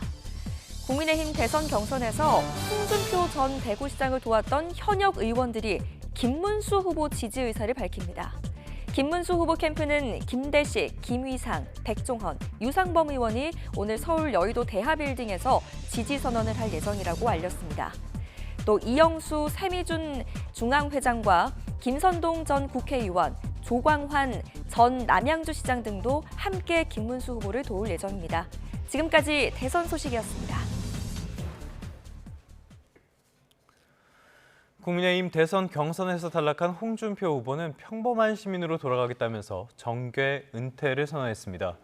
국민의힘 대선 경선에서 홍준표 전 대구시장을 도왔던 현역 의원들이 김문수 후보 지지 의사를 밝힙니다. 김문수 후보 캠프는 김대식, 김위상, 백종헌, 유상범 의원이 오늘 서울 여의도 대하빌딩에서 지지 선언을 할 예정이라고 알렸습니다. 또 이영수 세미준 중앙회장과 김선동 전 국회의원, 조광환 전 남양주시장 등도 함께 김문수 후보를 도울 예정입니다. 지금까지 대선 소식이었습니다. 국민의힘 대선 경선에서 탈락한 홍준표 후보는 평범한 시민으로 돌아가겠다면서 정계 은퇴를 선언했습니다.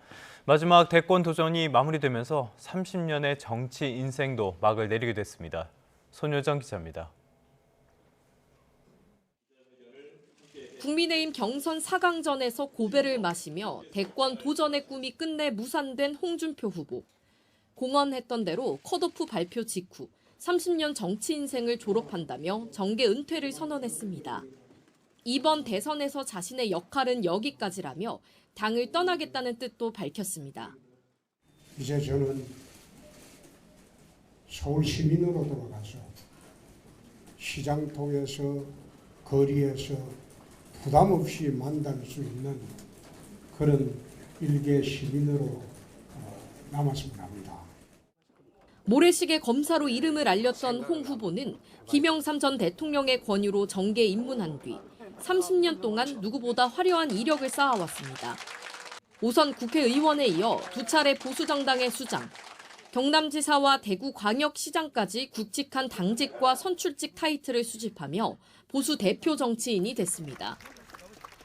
마지막 대권 도전이 마무리되면서 30년의 정치 인생도 막을 내리게 됐습니다. 손효정 기자입니다. 국민의힘 경선 4강전에서 고배를 마시며 대권 도전의 꿈이 끝내 무산된 홍준표 후보. 공언했던 대로 컷오프 발표 직후 30년 정치 인생을 졸업한다며 정계 은퇴를 선언했습니다. 이번 대선에서 자신의 역할은 여기까지라며 당을 떠나겠다는 뜻도 밝혔습니다. 이제 저는 서울 시민으로 돌아가서 시장통에서 거리에서 부담 없이 만날 수 있는 그런 일개 시민으로 남았으면 합니다. 모래시계 검사로 이름을 알렸던 홍 후보는 김영삼 전 대통령의 권유로 정계에 입문한 뒤 30년 동안 누구보다 화려한 이력을 쌓아왔습니다. 오선 국회의원에 이어 2차례 보수정당의 수장, 경남지사와 대구광역시장까지 굵직한 당직과 선출직 타이틀을 수집하며 보수 대표 정치인이 됐습니다.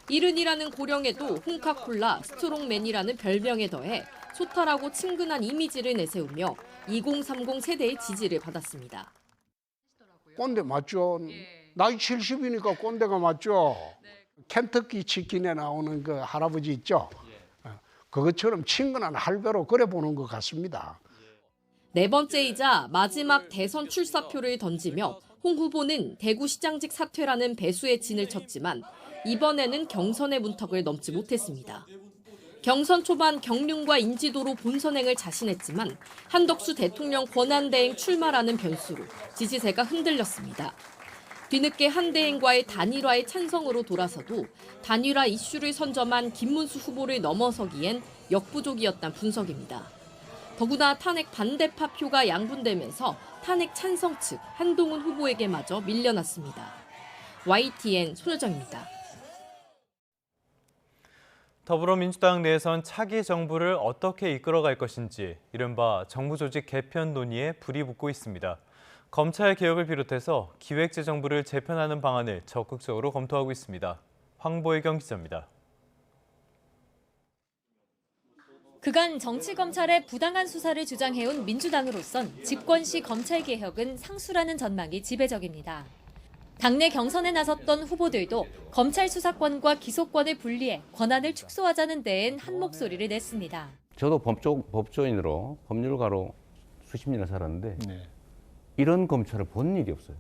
이른이라는 고령에도 홍카콜라, 스트롱맨이라는 별명에 더해 소탈하고 친근한 이미지를 내세우며 2030 세대의 지지를 받았습니다. 꼰대 맞죠? 나이 70이니까 꼰대가 맞죠? 켄터키 치킨에 나오는 그 할아버지 있죠? 그것처럼 친근한 할배로 그래 보는 것 같습니다. 네 번째이자 마지막 대선 출사표를 던지며 홍 후보는 대구시장직 사퇴라는 배수의 진을 쳤지만 이번에는 경선의 문턱을 넘지 못했습니다. 경선 초반 경륜과 인지도로 본선행을 자신했지만 한덕수 대통령 권한대행 출마라는 변수로 지지세가 흔들렸습니다. 뒤늦게 한대행과의 단일화의 찬성으로 돌아서도 단일화 이슈를 선점한 김문수 후보를 넘어서기엔 역부족이었단 분석입니다. 더구나 탄핵 반대파 표가 양분되면서 탄핵 찬성 측 한동훈 후보에게마저 밀려났습니다. YTN 손효정입니다. 더불어민주당 내에선 차기 정부를 어떻게 이끌어갈 것인지 이른바 정부 조직 개편 논의에 불이 붙고 있습니다. 검찰 개혁을 비롯해서 기획재정부를 재편하는 방안을 적극적으로 검토하고 있습니다. 황보혜경 기자입니다. 그간 정치검찰의 부당한 수사를 주장해온 민주당으로선 집권 시 검찰개혁은 상수라는 전망이 지배적입니다. 당내 경선에 나섰던 후보들도 검찰 수사권과 기소권을 분리해 권한을 축소하자는 데엔 한 목소리를 냈습니다. 저도 법조인으로 법률가로 수십 년을 살았는데 이런 검찰을 본 일이 없어요.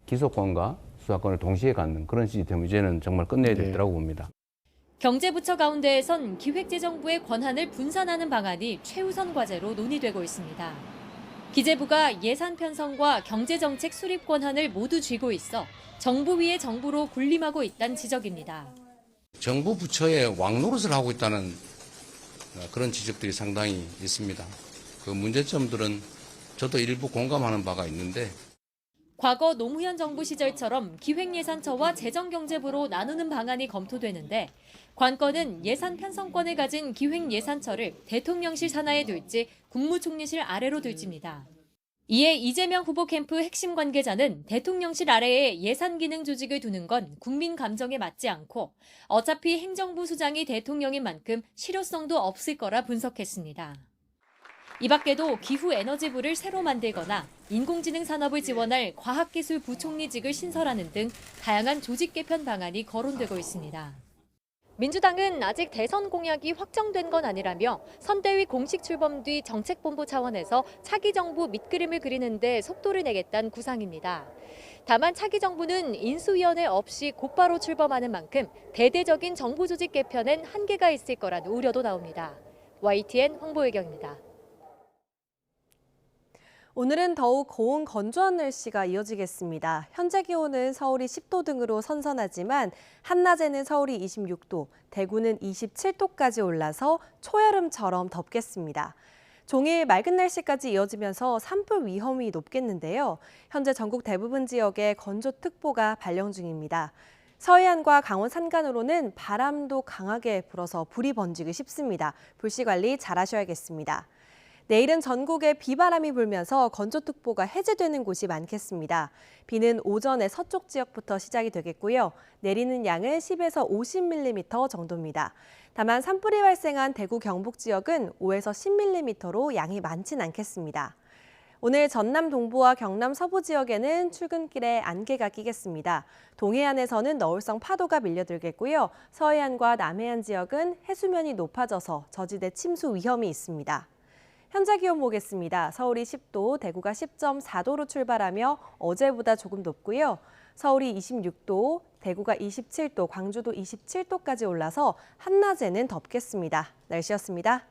기소권과 수사권을 동시에 갖는 그런 시스템을 이제는 정말 끝내야 되더라고 봅니다. 경제부처 가운데에선 기획재정부의 권한을 분산하는 방안이 최우선 과제로 논의되고 있습니다. 기재부가 예산 편성과 경제정책 수립 권한을 모두 쥐고 있어 정부 위의 정부로 군림하고 있다는 지적입니다. 정부 부처에 왕노릇을 하고 있다는 그런 지적들이 상당히 있습니다. 그 문제점들은 저도 일부 공감하는 바가 있는데 과거 노무현 정부 시절처럼 기획예산처와 재정경제부로 나누는 방안이 검토되는데 관건은 예산 편성권을 가진 기획예산처를 대통령실 산하에 둘지 국무총리실 아래로 둘지입니다. 이에 이재명 후보 캠프 핵심 관계자는 대통령실 아래에 예산기능 조직을 두는 건 국민 감정에 맞지 않고 어차피 행정부 수장이 대통령인 만큼 실효성도 없을 거라 분석했습니다. 이 밖에도 기후에너지부를 새로 만들거나 인공지능 산업을 지원할 과학기술부총리직을 신설하는 등 다양한 조직 개편 방안이 거론되고 있습니다. 민주당은 아직 대선 공약이 확정된 건 아니라며 선대위 공식 출범 뒤 정책본부 차원에서 차기 정부 밑그림을 그리는데 속도를 내겠다는 구상입니다. 다만 차기 정부는 인수위원회 없이 곧바로 출범하는 만큼 대대적인 정부 조직 개편엔 한계가 있을 거라는 우려도 나옵니다. YTN 황보혜경입니다. 오늘은 더욱 고온 건조한 날씨가 이어지겠습니다. 현재 기온은 서울이 10도 등으로 선선하지만 한낮에는 서울이 26도, 대구는 27도까지 올라서 초여름처럼 덥겠습니다. 종일 맑은 날씨까지 이어지면서 산불 위험이 높겠는데요. 현재 전국 대부분 지역에 건조특보가 발령 중입니다. 서해안과 강원 산간으로는 바람도 강하게 불어서 불이 번지기 쉽습니다. 불씨 관리 잘 하셔야겠습니다. 내일은 전국에 비바람이 불면서 건조특보가 해제되는 곳이 많겠습니다. 비는 오전에 서쪽 지역부터 시작이 되겠고요. 내리는 양은 10에서 50mm 정도입니다. 다만 산불이 발생한 대구 경북 지역은 5에서 10mm로 양이 많진 않겠습니다. 오늘 전남 동부와 경남 서부 지역에는 출근길에 안개가 끼겠습니다. 동해안에서는 너울성 파도가 밀려들겠고요. 서해안과 남해안 지역은 해수면이 높아져서 저지대 침수 위험이 있습니다. 현재 기온 보겠습니다. 서울이 10도, 대구가 10.4도로 출발하며 어제보다 조금 높고요. 서울이 26도, 대구가 27도, 광주도 27도까지 올라서 한낮에는 덥겠습니다. 날씨였습니다.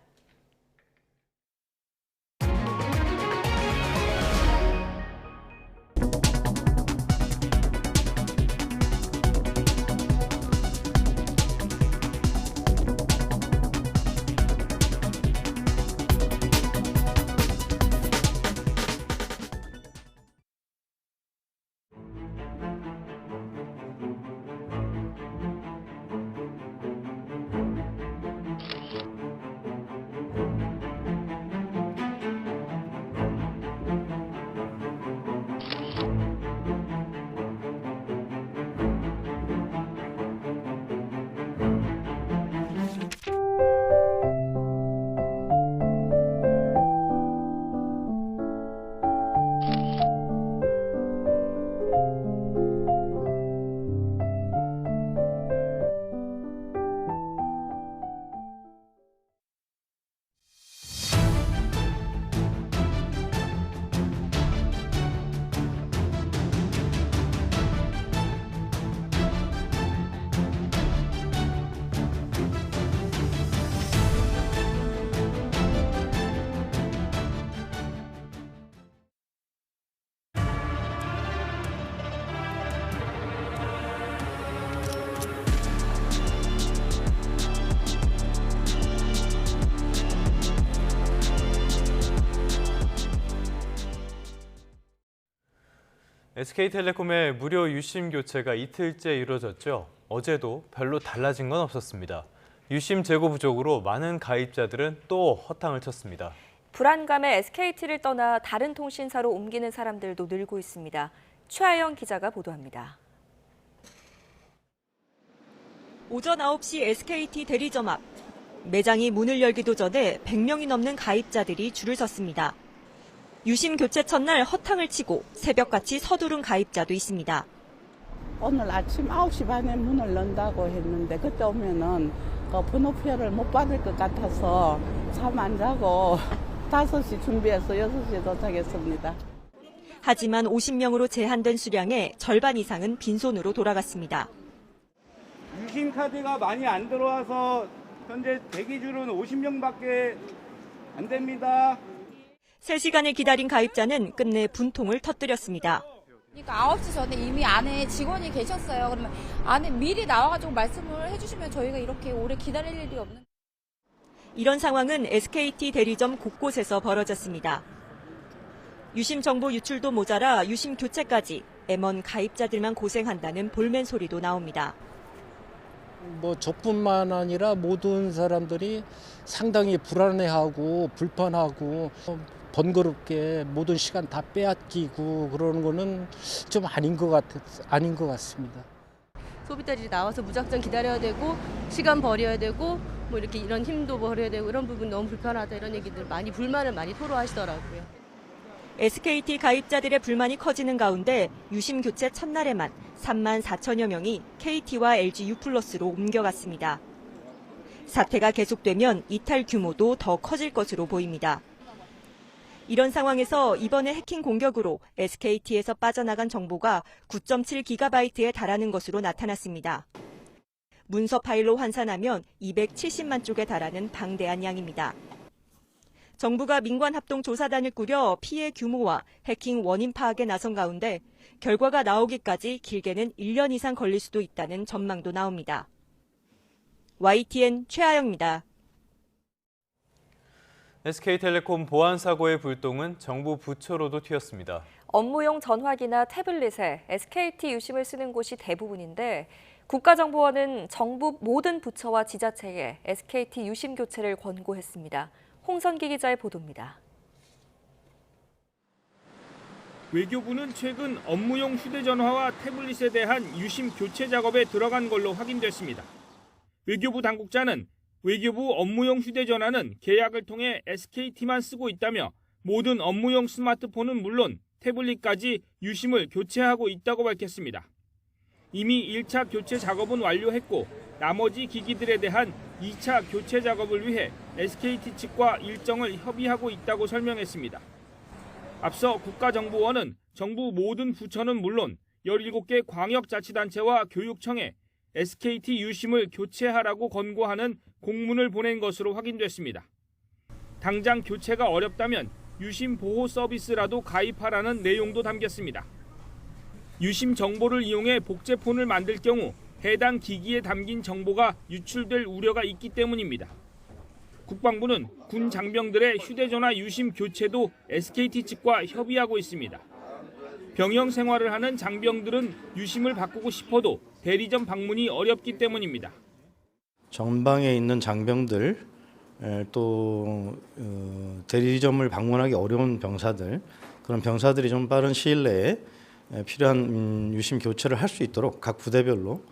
SK텔레콤의 무료 유심 교체가 이틀째 이루어졌죠. 어제도 별로 달라진 건 없었습니다. 유심 재고 부족으로 많은 가입자들은 또 허탕을 쳤습니다. 불안감에 SKT를 떠나 다른 통신사로 옮기는 사람들도 늘고 있습니다. 최하영 기자가 보도합니다. 오전 9시 SKT 대리점 앞. 매장이 문을 열기도 전에 100명이 넘는 가입자들이 줄을 섰습니다. 유심 교체 첫날 허탕을 치고 새벽같이 서두른 가입자도 있습니다. 오늘 아침 9시 반에 문을 연다고 했는데 그때 오면은 번호표를 못 받을 것 같아서 잠 안 자고 5시 준비해서 6시에 도착했습니다. 하지만 50명으로 제한된 수량의 절반 이상은 빈손으로 돌아갔습니다. 유심 카드가 많이 안 들어와서 현재 대기줄은 50명밖에 안 됩니다. 3시간을 기다린 가입자는 끝내 분통을 터뜨렸습니다. 그러니까 9시 전에 이미 안에 직원이 계셨어요. 그러면 안에 미리 나와가지고 말씀을 해주시면 저희가 이렇게 오래 기다릴 일이 없는. 이런 상황은 SKT 대리점 곳곳에서 벌어졌습니다. 유심 정보 유출도 모자라 유심 교체까지 M1 가입자들만 고생한다는 볼멘 소리도 나옵니다. 저뿐만 아니라 모든 사람들이 상당히 불안해하고 불편하고 번거롭게 모든 시간 다 빼앗기고 그러는 거는 좀 아닌 것 같습니다. 소비자들이 나와서 무작정 기다려야 되고 시간 버려야 되고 이렇게 이런 힘도 버려야 되고 이런 부분 너무 불편하다 이런 얘기들 많이 불만을 많이 토로하시더라고요. SKT 가입자들의 불만이 커지는 가운데 유심 교체 첫날에만 3만 4천여 명이 KT와 LG U+로 옮겨갔습니다. 사태가 계속되면 이탈 규모도 더 커질 것으로 보입니다. 이런 상황에서 이번에 해킹 공격으로 SKT에서 빠져나간 정보가 9.7GB에 달하는 것으로 나타났습니다. 문서 파일로 환산하면 270만 쪽에 달하는 방대한 양입니다. 정부가 민관합동조사단을 꾸려 피해 규모와 해킹 원인 파악에 나선 가운데 결과가 나오기까지 길게는 1년 이상 걸릴 수도 있다는 전망도 나옵니다. YTN 최아영입니다. SK텔레콤 보안 사고의 불똥은 정부 부처로도 튀었습니다. 업무용 전화기나 태블릿에 SKT 유심을 쓰는 곳이 대부분인데 국가정보원은 정부 모든 부처와 지자체에 SKT 유심 교체를 권고했습니다. 홍선기 기자의 보도입니다. 외교부는 최근 업무용 휴대전화와 태블릿에 대한 유심 교체 작업에 들어간 걸로 확인됐습니다. 외교부 당국자는 외교부 업무용 휴대전화는 계약을 통해 SKT만 쓰고 있다며 모든 업무용 스마트폰은 물론 태블릿까지 유심을 교체하고 있다고 밝혔습니다. 이미 1차 교체 작업은 완료했고 나머지 기기들에 대한 2차 교체 작업을 위해 SKT 측과 일정을 협의하고 있다고 설명했습니다. 앞서 국가정보원은 정부 모든 부처는 물론 17개 광역자치단체와 교육청에 SKT 유심을 교체하라고 권고하는 공문을 보낸 것으로 확인됐습니다. 당장 교체가 어렵다면 유심 보호 서비스라도 가입하라는 내용도 담겼습니다. 유심 정보를 이용해 복제폰을 만들 경우 해당 기기에 담긴 정보가 유출될 우려가 있기 때문입니다. 국방부는 군 장병들의 휴대전화 유심 교체도 SKT 측과 협의하고 있습니다. 병영 생활을 하는 장병들은 유심을 바꾸고 싶어도 대리점 방문이 어렵기 때문입니다. 전방에 있는 장병들 또 대리점을 방문하기 어려운 병사들 그런 병사들이 좀 빠른 시일 내에 필요한 유심 교체를 할 수 있도록 각 부대별로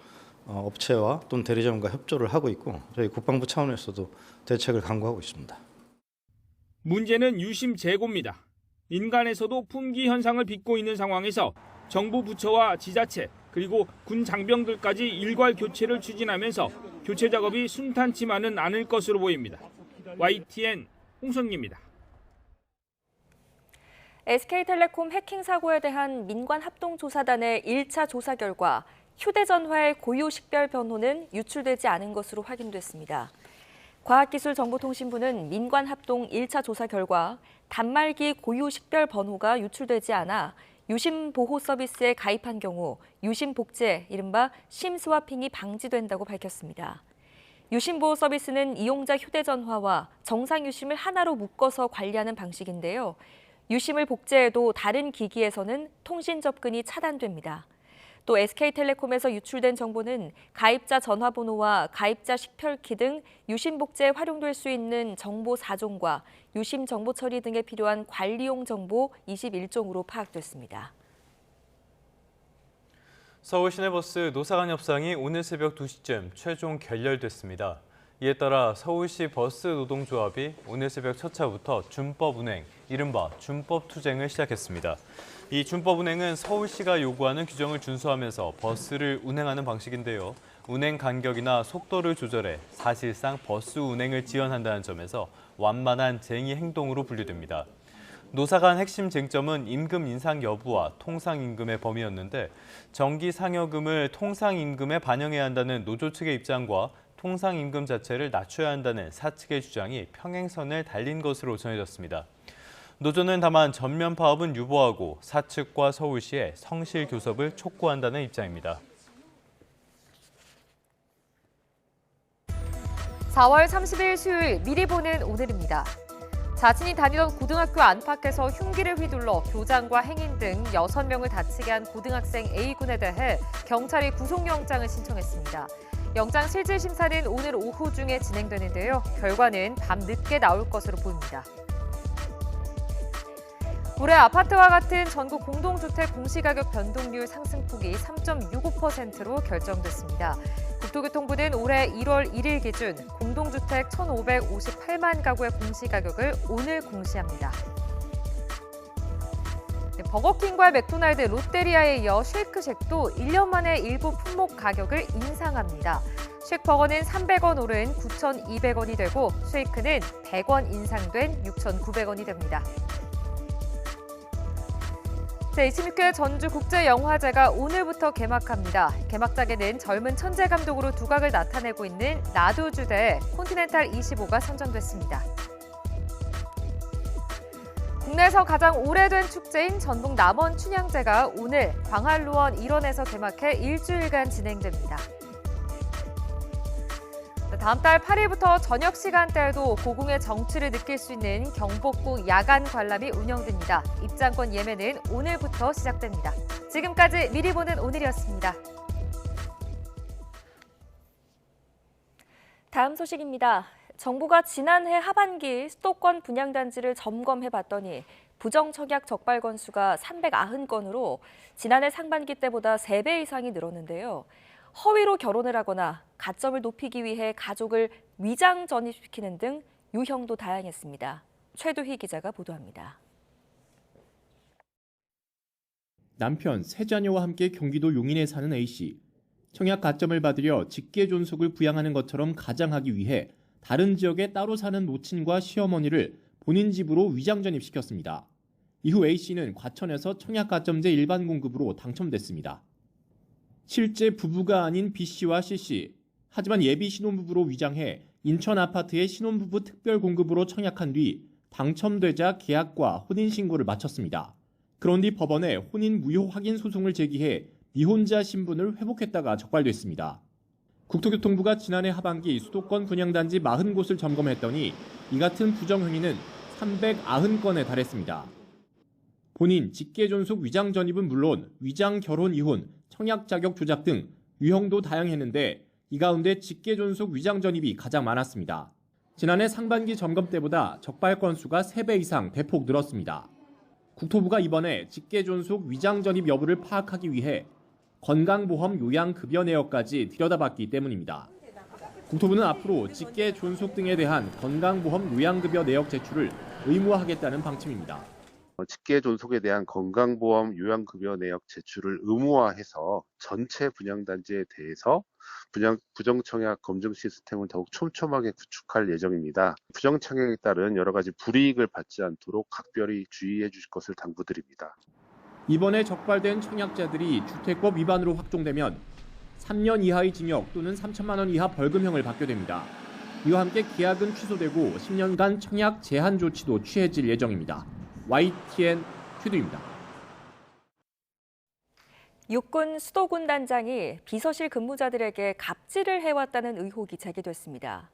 업체와 또는 대리점과 협조를 하고 있고 저희 국방부 차원에서도 대책을 강구하고 있습니다. 문제는 유심 재고입니다. 인간에서도 품귀 현상을 빚고 있는 상황에서 정부 부처와 지자체 그리고 군 장병들까지 일괄 교체를 추진하면서 교체 작업이 순탄치만은 않을 것으로 보입니다. YTN 홍선기입니다. SK텔레콤 해킹 사고에 대한 민관합동조사단의 1차 조사 결과 휴대전화의 고유 식별 번호는 유출되지 않은 것으로 확인됐습니다. 과학기술정보통신부는 민관합동 1차 조사 결과 단말기 고유 식별 번호가 유출되지 않아 유심 보호 서비스에 가입한 경우 유심 복제, 이른바 심 스와핑이 방지된다고 밝혔습니다. 유심 보호 서비스는 이용자 휴대전화와 정상 유심을 하나로 묶어서 관리하는 방식인데요. 유심을 복제해도 다른 기기에서는 통신 접근이 차단됩니다. 또 SK텔레콤에서 유출된 정보는 가입자 전화번호와 가입자 식별키 등 유심 복제에 활용될 수 있는 정보 4종과 유심 정보 처리 등에 필요한 관리용 정보 21종으로 파악됐습니다. 서울 시내버스 노사간 협상이 오늘 새벽 2시쯤 최종 결렬됐습니다. 이에 따라 서울시 버스 노동조합이 오늘 새벽 첫 차부터 준법 운행, 이른바 준법 투쟁을 시작했습니다. 이 준법 운행은 서울시가 요구하는 규정을 준수하면서 버스를 운행하는 방식인데요. 운행 간격이나 속도를 조절해 사실상 버스 운행을 지연한다는 점에서 완만한 쟁의 행동으로 분류됩니다. 노사 간 핵심 쟁점은 임금 인상 여부와 통상임금의 범위였는데 정기 상여금을 통상임금에 반영해야 한다는 노조 측의 입장과 통상임금 자체를 낮춰야 한다는 사측의 주장이 평행선을 달린 것으로 전해졌습니다. 노조는 다만 전면 파업은 유보하고 사측과 서울시에 성실 교섭을 촉구한다는 입장입니다. 4월 30일 수요일 미리 보는 오늘입니다. 자신이 다니던 고등학교 안팎에서 흉기를 휘둘러 교장과 행인 등 6명을 다치게 한 고등학생 A군에 대해 경찰이 구속영장을 신청했습니다. 영장 실질 심사는 오늘 오후 중에 진행되는데요. 결과는 밤 늦게 나올 것으로 보입니다. 올해 아파트와 같은 전국 공동주택 공시가격 변동률 상승폭이 3.65%로 결정됐습니다. 국토교통부는 올해 1월 1일 기준 공동주택 1,558만 가구의 공시가격을 오늘 공시합니다. 버거킹과 맥도날드, 롯데리아에 이어 쉐이크쉑도 1년 만에 일부 품목 가격을 인상합니다. 쉑버거는 300원 오른 9,200원이 되고 쉐이크는 100원 인상된 6,900원이 됩니다. 제26회 전주국제영화제가 오늘부터 개막합니다. 개막작에는 젊은 천재 감독으로 두각을 나타내고 있는 나도주대 콘티넨탈 25가 선정됐습니다. 국내에서 가장 오래된 축제인 전북 남원 춘향제가 오늘 광활로원 일원에서 개막해 일주일간 진행됩니다. 다음 달 8일부터 저녁 시간대에도 고궁의 정취를 느낄 수 있는 경복궁 야간 관람이 운영됩니다. 입장권 예매는 오늘부터 시작됩니다. 지금까지 미리 보는 오늘이었습니다. 다음 소식입니다. 정부가 지난해 하반기 수도권 분양단지를 점검해봤더니 부정청약 적발 건수가 390건으로 지난해 상반기 때보다 3배 이상이 늘었는데요. 허위로 결혼을 하거나 가점을 높이기 위해 가족을 위장 전입시키는 등 유형도 다양했습니다. 최두희 기자가 보도합니다. 남편, 세 자녀와 함께 경기도 용인에 사는 A씨. 청약 가점을 받으려 직계 존속을 부양하는 것처럼 가장하기 위해 다른 지역에 따로 사는 모친과 시어머니를 본인 집으로 위장 전입시켰습니다. 이후 A씨는 과천에서 청약 가점제 일반 공급으로 당첨됐습니다. 실제 부부가 아닌 B씨와 C씨, 하지만 예비 신혼부부로 위장해 인천 아파트의 신혼부부 특별 공급으로 청약한 뒤 당첨되자 계약과 혼인신고를 마쳤습니다. 그런 뒤 법원에 혼인 무효 확인 소송을 제기해 미혼자 신분을 회복했다가 적발됐습니다. 국토교통부가 지난해 하반기 수도권 분양단지 40곳을 점검했더니 이 같은 부정행위는 390건에 달했습니다. 본인, 직계존속 위장 전입은 물론 위장 결혼 이혼, 청약 자격 조작 등 유형도 다양했는데 이 가운데 직계존속 위장 전입이 가장 많았습니다. 지난해 상반기 점검 때보다 적발 건수가 3배 이상 대폭 늘었습니다. 국토부가 이번에 직계존속 위장 전입 여부를 파악하기 위해 건강보험 요양급여 내역까지 들여다봤기 때문입니다. 국토부는 앞으로 직계존속 등에 대한 건강보험 요양급여 내역 제출을 의무화하겠다는 방침입니다. 직계존속에 대한 건강보험 요양급여 내역 제출을 의무화해서 전체 분양단지에 대해서 부정청약 검증 시스템을 더욱 촘촘하게 구축할 예정입니다. 부정청약에 따른 여러 가지 불이익을 받지 않도록 각별히 주의해 주실 것을 당부드립니다. 이번에 적발된 청약자들이 주택법 위반으로 확정되면 3년 이하의 징역 또는 3천만 원 이하 벌금형을 받게 됩니다. 이와 함께 계약은 취소되고 10년간 청약 제한 조치도 취해질 예정입니다. YTN 최두입니다. 육군 수도군 단장이 비서실 근무자들에게 갑질을 해왔다는 의혹이 제기됐습니다.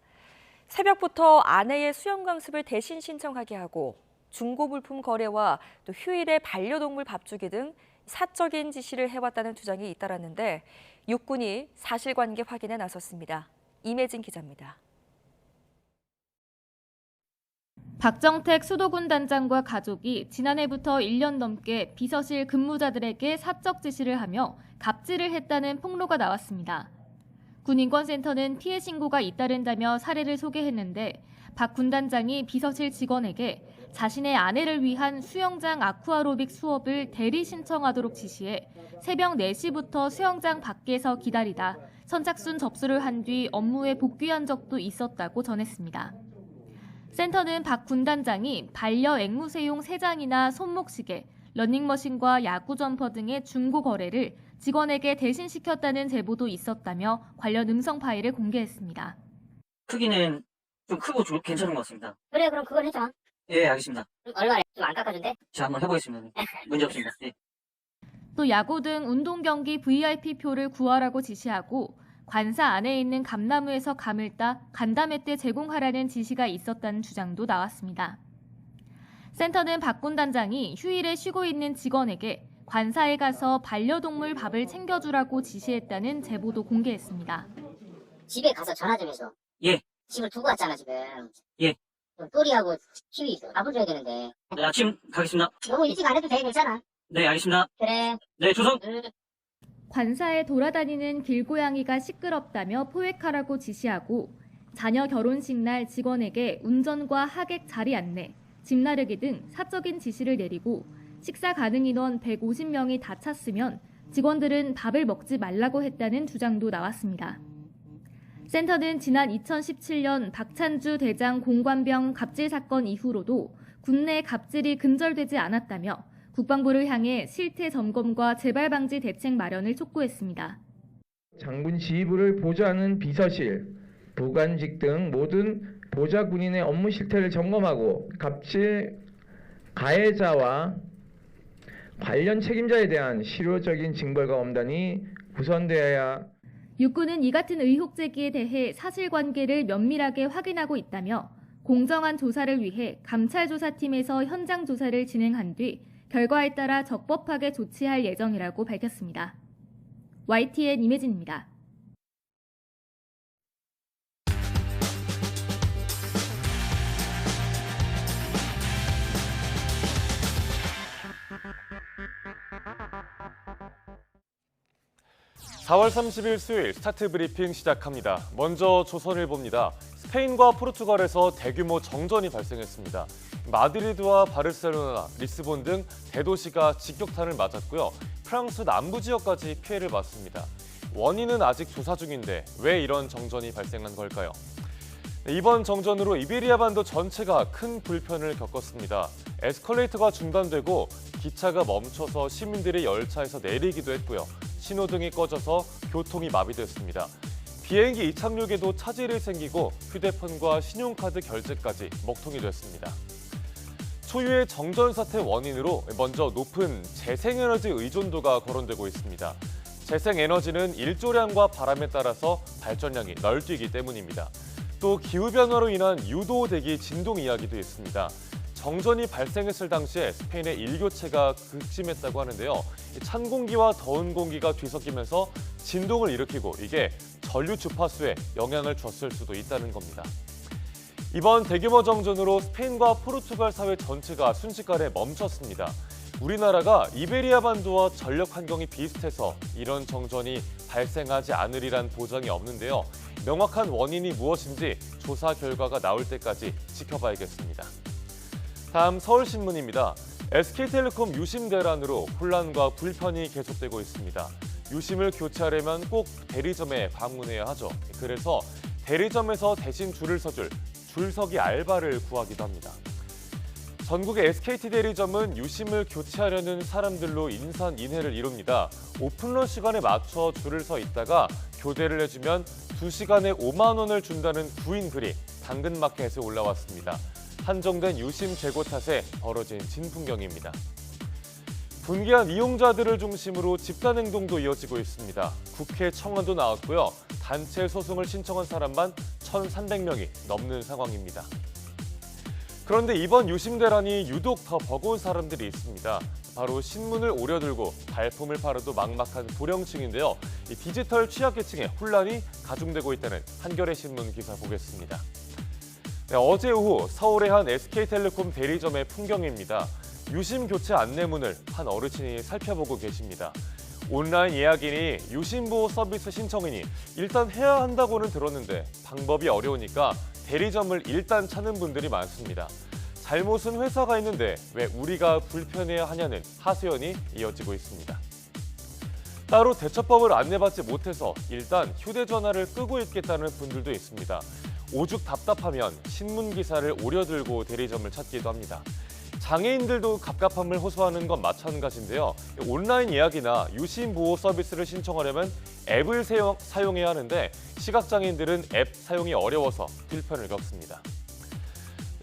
새벽부터 아내의 수영 강습을 대신 신청하게 하고 중고물품 거래와 또 휴일에 반려동물 밥주기 등 사적인 지시를 해왔다는 주장이 잇따랐는데 육군이 사실관계 확인에 나섰습니다. 임혜진 기자입니다. 박정택 수도군 단장과 가족이 지난해부터 1년 넘게 비서실 근무자들에게 사적 지시를 하며 갑질을 했다는 폭로가 나왔습니다. 군인권센터는 피해 신고가 잇따른다며 사례를 소개했는데 박 군 단장이 비서실 직원에게 자신의 아내를 위한 수영장 아쿠아로빅 수업을 대리 신청하도록 지시해 새벽 4시부터 수영장 밖에서 기다리다 선착순 접수를 한 뒤 업무에 복귀한 적도 있었다고 전했습니다. 센터는 박 군 단장이 반려 앵무새용 새장이나 손목시계, 러닝머신과 야구 점퍼 등의 중고 거래를 직원에게 대신 시켰다는 제보도 있었다며 관련 음성 파일을 공개했습니다. 크기는 좀 크고 괜찮은 것 같습니다. 그래, 그럼 그걸 해줘. 예, 알겠습니다. 얼마나 좀 안 깎아준대? 자, 한번 해보겠습니다. 문제 없습니다. 예. 또 야구 등 운동 경기 VIP표를 구하라고 지시하고 관사 안에 있는 감나무에서 감을 따 간담회 때 제공하라는 지시가 있었다는 주장도 나왔습니다. 센터는 박 군 단장이 휴일에 쉬고 있는 직원에게 관사에 가서 반려동물 밥을 챙겨주라고 지시했다는 제보도 공개했습니다. 집에 가서 전화 좀 해줘. 예. 집을 두고 왔잖아, 지금. 예. 또리하고 키위 밥을 줘야 되는데. 네, 아침 가겠습니다. 너무 일찍 안 해도 돼, 괜찮아. 네, 알겠습니다. 그래. 네, 조성. 관사에 돌아다니는 길고양이가 시끄럽다며 포획하라고 지시하고 자녀 결혼식 날 직원에게 운전과 하객 자리 안내, 집 나르기 등 사적인 지시를 내리고 식사 가능 인원 150명이 다 찼으면 직원들은 밥을 먹지 말라고 했다는 주장도 나왔습니다. 센터는 지난 2017년 박찬주 대장 공관병 갑질 사건 이후로도 국내 갑질이 근절되지 않았다며 국방부를 향해 실태 점검과 재발 방지 대책 마련을 촉구했습니다. 장군 지휘부를 보좌하는 비서실, 부관직 등 모든 보좌 군인의 업무 실태를 점검하고 갑질 가해자와 관련 책임자에 대한 실효적인 징벌과 엄단이 우선되어야. 육군은 이 같은 의혹 제기에 대해 사실관계를 면밀하게 확인하고 있다며 공정한 조사를 위해 감찰조사팀에서 현장 조사를 진행한 뒤 결과에 따라 적법하게 조치할 예정이라고 밝혔습니다. YTN 임혜진입니다. (4월 30일) 수요일 스타트 브리핑 시작합니다. 먼저 조선일보입니다. 스페인과 포르투갈에서 대규모 정전이 발생했습니다. 마드리드와 바르셀로나, 리스본 등 대도시가 직격탄을 맞았고요. 프랑스 남부 지역까지 피해를 봤습니다. 원인은 아직 조사 중인데 왜 이런 정전이 발생한 걸까요? 이번 정전으로 이베리아 반도 전체가 큰 불편을 겪었습니다. 에스컬레이터가 중단되고 기차가 멈춰서 시민들이 열차에서 내리기도 했고요. 신호등이 꺼져서 교통이 마비됐습니다. 비행기 이착륙에도 차질이 생기고 휴대폰과 신용카드 결제까지 먹통이 됐습니다. 초유의 정전 사태 원인으로 먼저 높은 재생에너지 의존도가 거론되고 있습니다. 재생에너지는 일조량과 바람에 따라서 발전량이 널뛰기 때문입니다. 또 기후변화로 인한 유도 대기 진동 이야기도 있습니다. 정전이 발생했을 당시에 스페인의 일교체가 극심했다고 하는데요. 찬 공기와 더운 공기가 뒤섞이면서 진동을 일으키고 이게 전류 주파수에 영향을 줬을 수도 있다는 겁니다. 이번 대규모 정전으로 스페인과 포르투갈 사회 전체가 순식간에 멈췄습니다. 우리나라가 이베리아 반도와 전력 환경이 비슷해서 이런 정전이 발생하지 않으리란 보장이 없는데요. 명확한 원인이 무엇인지 조사 결과가 나올 때까지 지켜봐야겠습니다. 다음 서울신문입니다. SK텔레콤 유심 대란으로 혼란과 불편이 계속되고 있습니다. 유심을 교체하려면 꼭 대리점에 방문해야 하죠. 그래서 대리점에서 대신 줄을 서줄 줄서기 알바를 구하기도 합니다. 전국의 SKT 대리점은 유심을 교체하려는 사람들로 인산인해를 이룹니다. 오픈런 시간에 맞춰 줄을 서 있다가 교대를 해주면 2시간에 5만 원을 준다는 구인 글이 당근마켓에 올라왔습니다. 한정된 유심 재고 탓에 벌어진 진풍경입니다. 분개한 이용자들을 중심으로 집단행동도 이어지고 있습니다. 국회 청원도 나왔고요. 단체 소송을 신청한 사람만 1,300명이 넘는 상황입니다. 그런데 이번 유심 대란이 유독 더 버거운 사람들이 있습니다. 바로 신문을 오려들고 발품을 팔아도 막막한 고령층인데요. 이 디지털 취약계층의 혼란이 가중되고 있다는 한겨레 신문 기사 보겠습니다. 네, 어제 오후 서울의 한 SK텔레콤 대리점의 풍경입니다. 유심 교체 안내문을 한 어르신이 살펴보고 계십니다. 온라인 예약이니 유심보호 서비스 신청이니 일단 해야 한다고는 들었는데 방법이 어려우니까 대리점을 일단 찾는 분들이 많습니다. 잘못은 회사가 있는데 왜 우리가 불편해야 하냐는 하소연이 이어지고 있습니다. 따로 대처법을 안내받지 못해서 일단 휴대전화를 끄고 있겠다는 분들도 있습니다. 오죽 답답하면 신문 기사를 오려들고 대리점을 찾기도 합니다. 장애인들도 갑갑함을 호소하는 건 마찬가지인데요. 온라인 예약이나 유심 보호 서비스를 신청하려면 앱을 사용해야 하는데 시각장애인들은 앱 사용이 어려워서 불편을 겪습니다.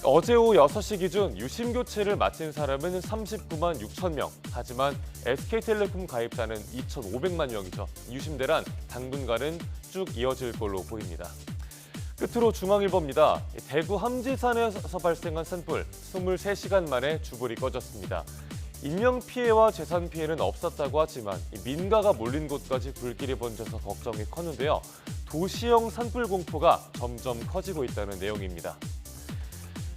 어제 오후 6시 기준 유심 교체를 마친 사람은 39만 6천 명. 하지만 SK텔레콤 가입자는 2,500만 명이죠. 유심 대란 당분간은 쭉 이어질 걸로 보입니다. 끝으로 중앙일보입니다. 대구 함지산에서 발생한 산불 23시간 만에 주불이 꺼졌습니다. 인명피해와 재산피해는 없었다고 하지만 민가가 몰린 곳까지 불길이 번져서 걱정이 컸는데요. 도시형 산불 공포가 점점 커지고 있다는 내용입니다.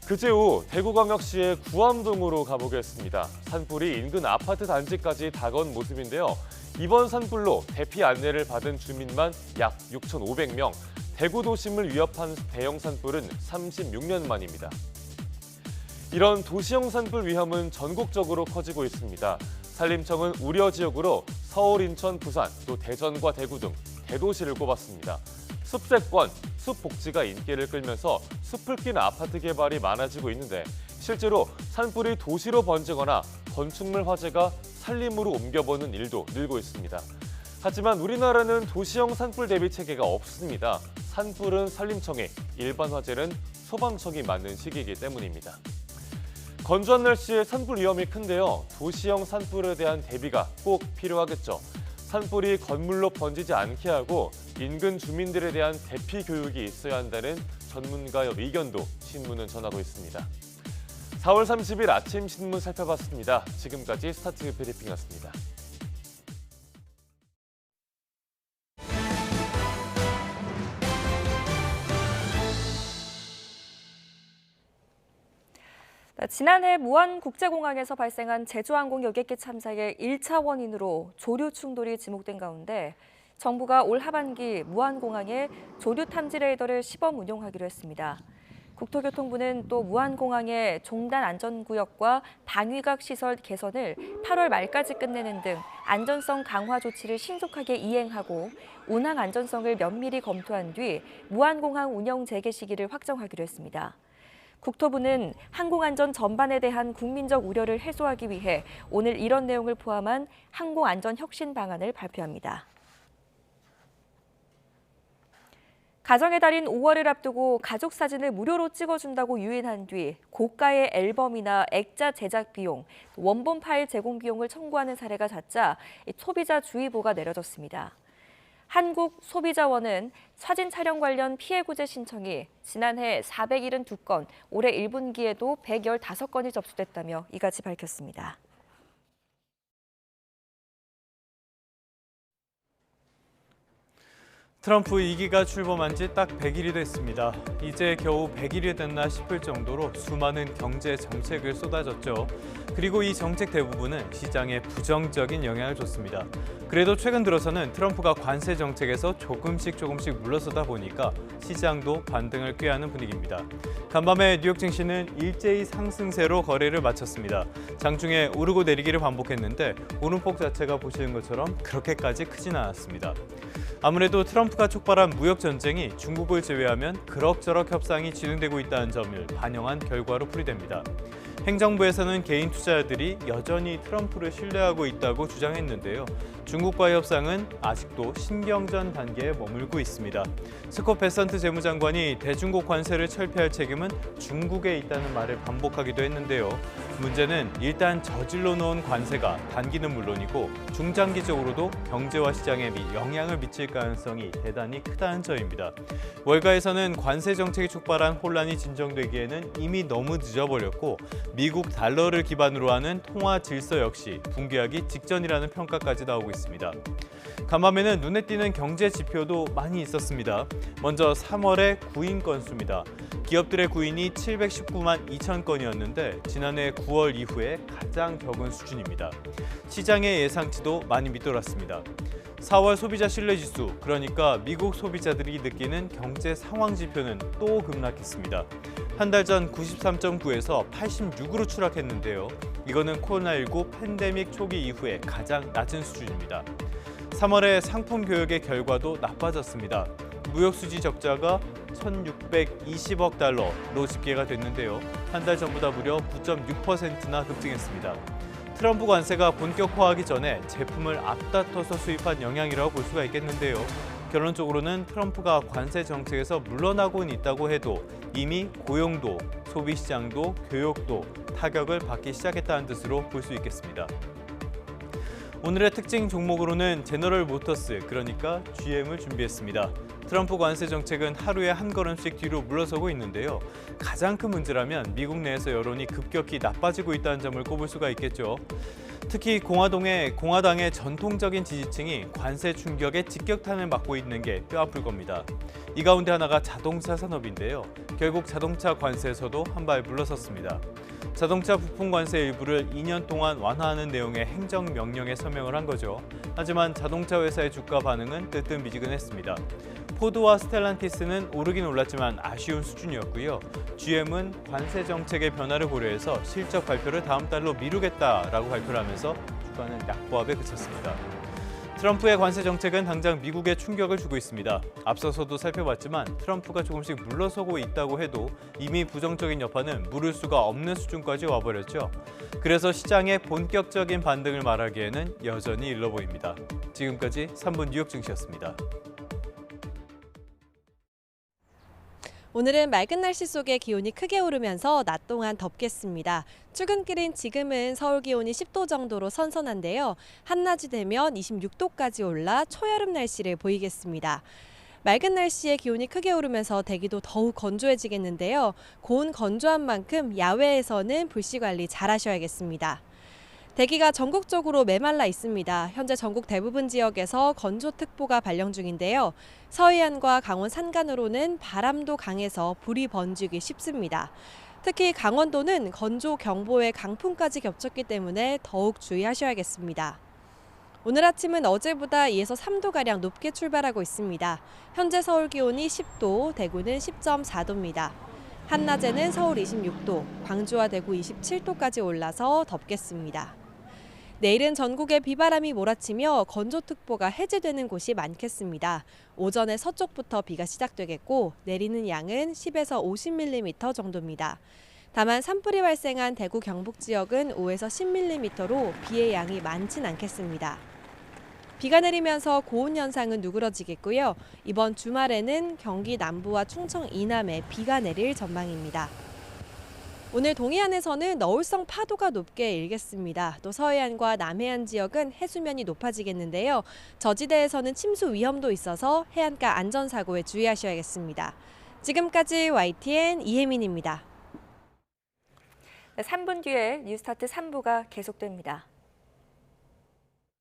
그제 오후 대구광역시의 구암동으로 가보겠습니다. 산불이 인근 아파트 단지까지 다가온 모습인데요. 이번 산불로 대피 안내를 받은 주민만 약 6,500명. 대구 도심을 위협한 대형 산불은 36년 만입니다. 이런 도시형 산불 위험은 전국적으로 커지고 있습니다. 산림청은 우려 지역으로 서울, 인천, 부산, 또 대전과 대구 등 대도시를 꼽았습니다. 숲세권, 숲복지가 인기를 끌면서 숲을 낀 아파트 개발이 많아지고 있는데 실제로 산불이 도시로 번지거나 건축물 화재가 산림으로 옮겨보는 일도 늘고 있습니다. 하지만 우리나라는 도시형 산불 대비 체계가 없습니다. 산불은 산림청이, 일반 화재는 소방청이 맡는 시기이기 때문입니다. 건조한 날씨에 산불 위험이 큰데요. 도시형 산불에 대한 대비가 꼭 필요하겠죠. 산불이 건물로 번지지 않게 하고 인근 주민들에 대한 대피 교육이 있어야 한다는 전문가의 의견도 신문은 전하고 있습니다. 4월 30일 아침 신문 살펴봤습니다. 지금까지 스타트 브리핑이었습니다. 지난해 무안국제공항에서 발생한 제주항공 여객기 참사의 1차 원인으로 조류 충돌이 지목된 가운데 정부가 올 하반기 무안공항에 조류 탐지 레이더를 시범 운용하기로 했습니다. 국토교통부는 또 무안공항의 종단 안전구역과 방위각 시설 개선을 8월 말까지 끝내는 등 안전성 강화 조치를 신속하게 이행하고 운항 안전성을 면밀히 검토한 뒤 무안공항 운영 재개 시기를 확정하기로 했습니다. 국토부는 항공안전 전반에 대한 국민적 우려를 해소하기 위해 오늘 이런 내용을 포함한 항공안전 혁신 방안을 발표합니다. 가정의 달인 5월을 앞두고 가족 사진을 무료로 찍어준다고 유인한 뒤 고가의 앨범이나 액자 제작 비용, 원본 파일 제공 비용을 청구하는 사례가 잦자 소비자 주의보가 내려졌습니다. 한국소비자원은 사진 촬영 관련 피해 구제 신청이 지난해 472건, 올해 1분기에도 115건이 접수됐다며 이같이 밝혔습니다. 트럼프 2기가 출범한 지 딱 100일이 됐습니다. 이제 겨우 100일이 됐나 싶을 정도로 수많은 경제 정책을 쏟아졌죠. 그리고 이 정책 대부분은 시장에 부정적인 영향을 줬습니다. 그래도 최근 들어서는 트럼프가 관세 정책에서 조금씩 물러서다 보니까 시장도 반등을 꾀하는 분위기입니다. 간밤에 뉴욕 증시는 일제히 상승세로 거래를 마쳤습니다. 장중에 오르고 내리기를 반복했는데 오름폭 자체가 보시는 것처럼 그렇게까지 크진 않았습니다. 아무래도 트럼프가 촉발한 무역 전쟁이 중국을 제외하면 그럭저럭 협상이 진행되고 있다는 점을 반영한 결과로 풀이됩니다. 행정부에서는 개인 투자자들이 여전히 트럼프를 신뢰하고 있다고 주장했는데요. 중국과의 협상은 아직도 신경전 단계에 머물고 있습니다. 스콧 베선트 재무장관이 대중국 관세를 철폐할 책임은 중국에 있다는 말을 반복하기도 했는데요. 문제는 일단 저질러 놓은 관세가 단기는 물론이고 중장기적으로도 경제와 시장에 영향을 미칠 가능성이 대단히 크다는 점입니다. 월가에서는 관세 정책이 촉발한 혼란이 진정되기에는 이미 너무 늦어버렸고 미국 달러를 기반으로 하는 통화 질서 역시 붕괴하기 직전이라는 평가까지 나오고 있습니다. 간밤에는 눈에 띄는 경제 지표도 많이 있었습니다. 먼저 3월의 구인 건수입니다. 기업들의 구인이 719만 2천 건이었는데 지난해 9월 이후에 가장 적은 수준입니다. 시장의 예상치도 많이 밑돌았습니다. 4월 소비자 신뢰지수, 그러니까 미국 소비자들이 느끼는 경제 상황 지표는 또 급락했습니다. 한 달 전 93.9에서 86으로 추락했는데요. 이거는 코로나19 팬데믹 초기 이후에 가장 낮은 수준입니다. 3월의 상품 교역의 결과도 나빠졌습니다. 무역 수지 적자가 1,620억 달러로 집계가 됐는데요. 한 달 전보다 무려 9.6%나 급증했습니다. 트럼프 관세가 본격화하기 전에 제품을 앞다퉈서 수입한 영향이라고 볼 수가 있겠는데요. 결론적으로는 트럼프가 관세 정책에서 물러나고는 있다고 해도 이미 고용도, 소비시장도, 교역도 타격을 받기 시작했다는 뜻으로 볼 수 있겠습니다. 오늘의 특징 종목으로는 제너럴 모터스, 그러니까 GM을 준비했습니다. 트럼프 관세 정책은 하루에 한 걸음씩 뒤로 물러서고 있는데요. 가장 큰 문제라면 미국 내에서 여론이 급격히 나빠지고 있다는 점을 꼽을 수가 있겠죠. 특히 공화당의 전통적인 지지층이 관세 충격에 직격탄을 맞고 있는 게 뼈아플 겁니다. 이 가운데 하나가 자동차 산업인데요. 결국 자동차 관세에서도 한 발 물러섰습니다. 자동차 부품 관세 일부를 2년 동안 완화하는 내용의 행정명령에 서명을 한 거죠. 하지만 자동차 회사의 주가 반응은 뜨뜻미지근했습니다. 포드와 스텔란티스는 오르긴 올랐지만 아쉬운 수준이었고요. GM은 관세 정책의 변화를 고려해서 실적 발표를 다음 달로 미루겠다라고 발표를 하면서 주가는 약보합에 그쳤습니다. 트럼프의 관세 정책은 당장 미국에 충격을 주고 있습니다. 앞서서도 살펴봤지만 트럼프가 조금씩 물러서고 있다고 해도 이미 부정적인 여파는 물을 수가 없는 수준까지 와버렸죠. 그래서 시장의 본격적인 반등을 말하기에는 여전히 일러 보입니다. 지금까지 3분 뉴욕 증시였습니다. 오늘은 맑은 날씨 속에 기온이 크게 오르면서 낮 동안 덥겠습니다. 출근길인 지금은 서울 기온이 10도 정도로 선선한데요. 한낮이 되면 26도까지 올라 초여름 날씨를 보이겠습니다. 맑은 날씨에 기온이 크게 오르면서 대기도 더욱 건조해지겠는데요. 고온 건조한 만큼 야외에서는 불씨 관리 잘 하셔야겠습니다. 대기가 전국적으로 메말라 있습니다. 현재 전국 대부분 지역에서 건조특보가 발령 중인데요. 서해안과 강원 산간으로는 바람도 강해서 불이 번지기 쉽습니다. 특히 강원도는 건조경보에 강풍까지 겹쳤기 때문에 더욱 주의하셔야겠습니다. 오늘 아침은 어제보다 2에서 3도가량 높게 출발하고 있습니다. 현재 서울 기온이 10도, 대구는 10.4도입니다. 한낮에는 서울 26도, 광주와 대구 27도까지 올라서 덥겠습니다. 내일은 전국에 비바람이 몰아치며 건조특보가 해제되는 곳이 많겠습니다. 오전에 서쪽부터 비가 시작되겠고 내리는 양은 10에서 50mm 정도입니다. 다만 산불이 발생한 대구 경북 지역은 5에서 10mm로 비의 양이 많진 않겠습니다. 비가 내리면서 고온 현상은 누그러지겠고요. 이번 주말에는 경기 남부와 충청 이남에 비가 내릴 전망입니다. 오늘 동해안에서는 너울성 파도가 높게 일겠습니다. 또 서해안과 남해안 지역은 해수면이 높아지겠는데요. 저지대에서는 침수 위험도 있어서 해안가 안전사고에 주의하셔야겠습니다. 지금까지 YTN 이혜민입니다. 3분 뒤에 뉴스타트 3부가 계속됩니다.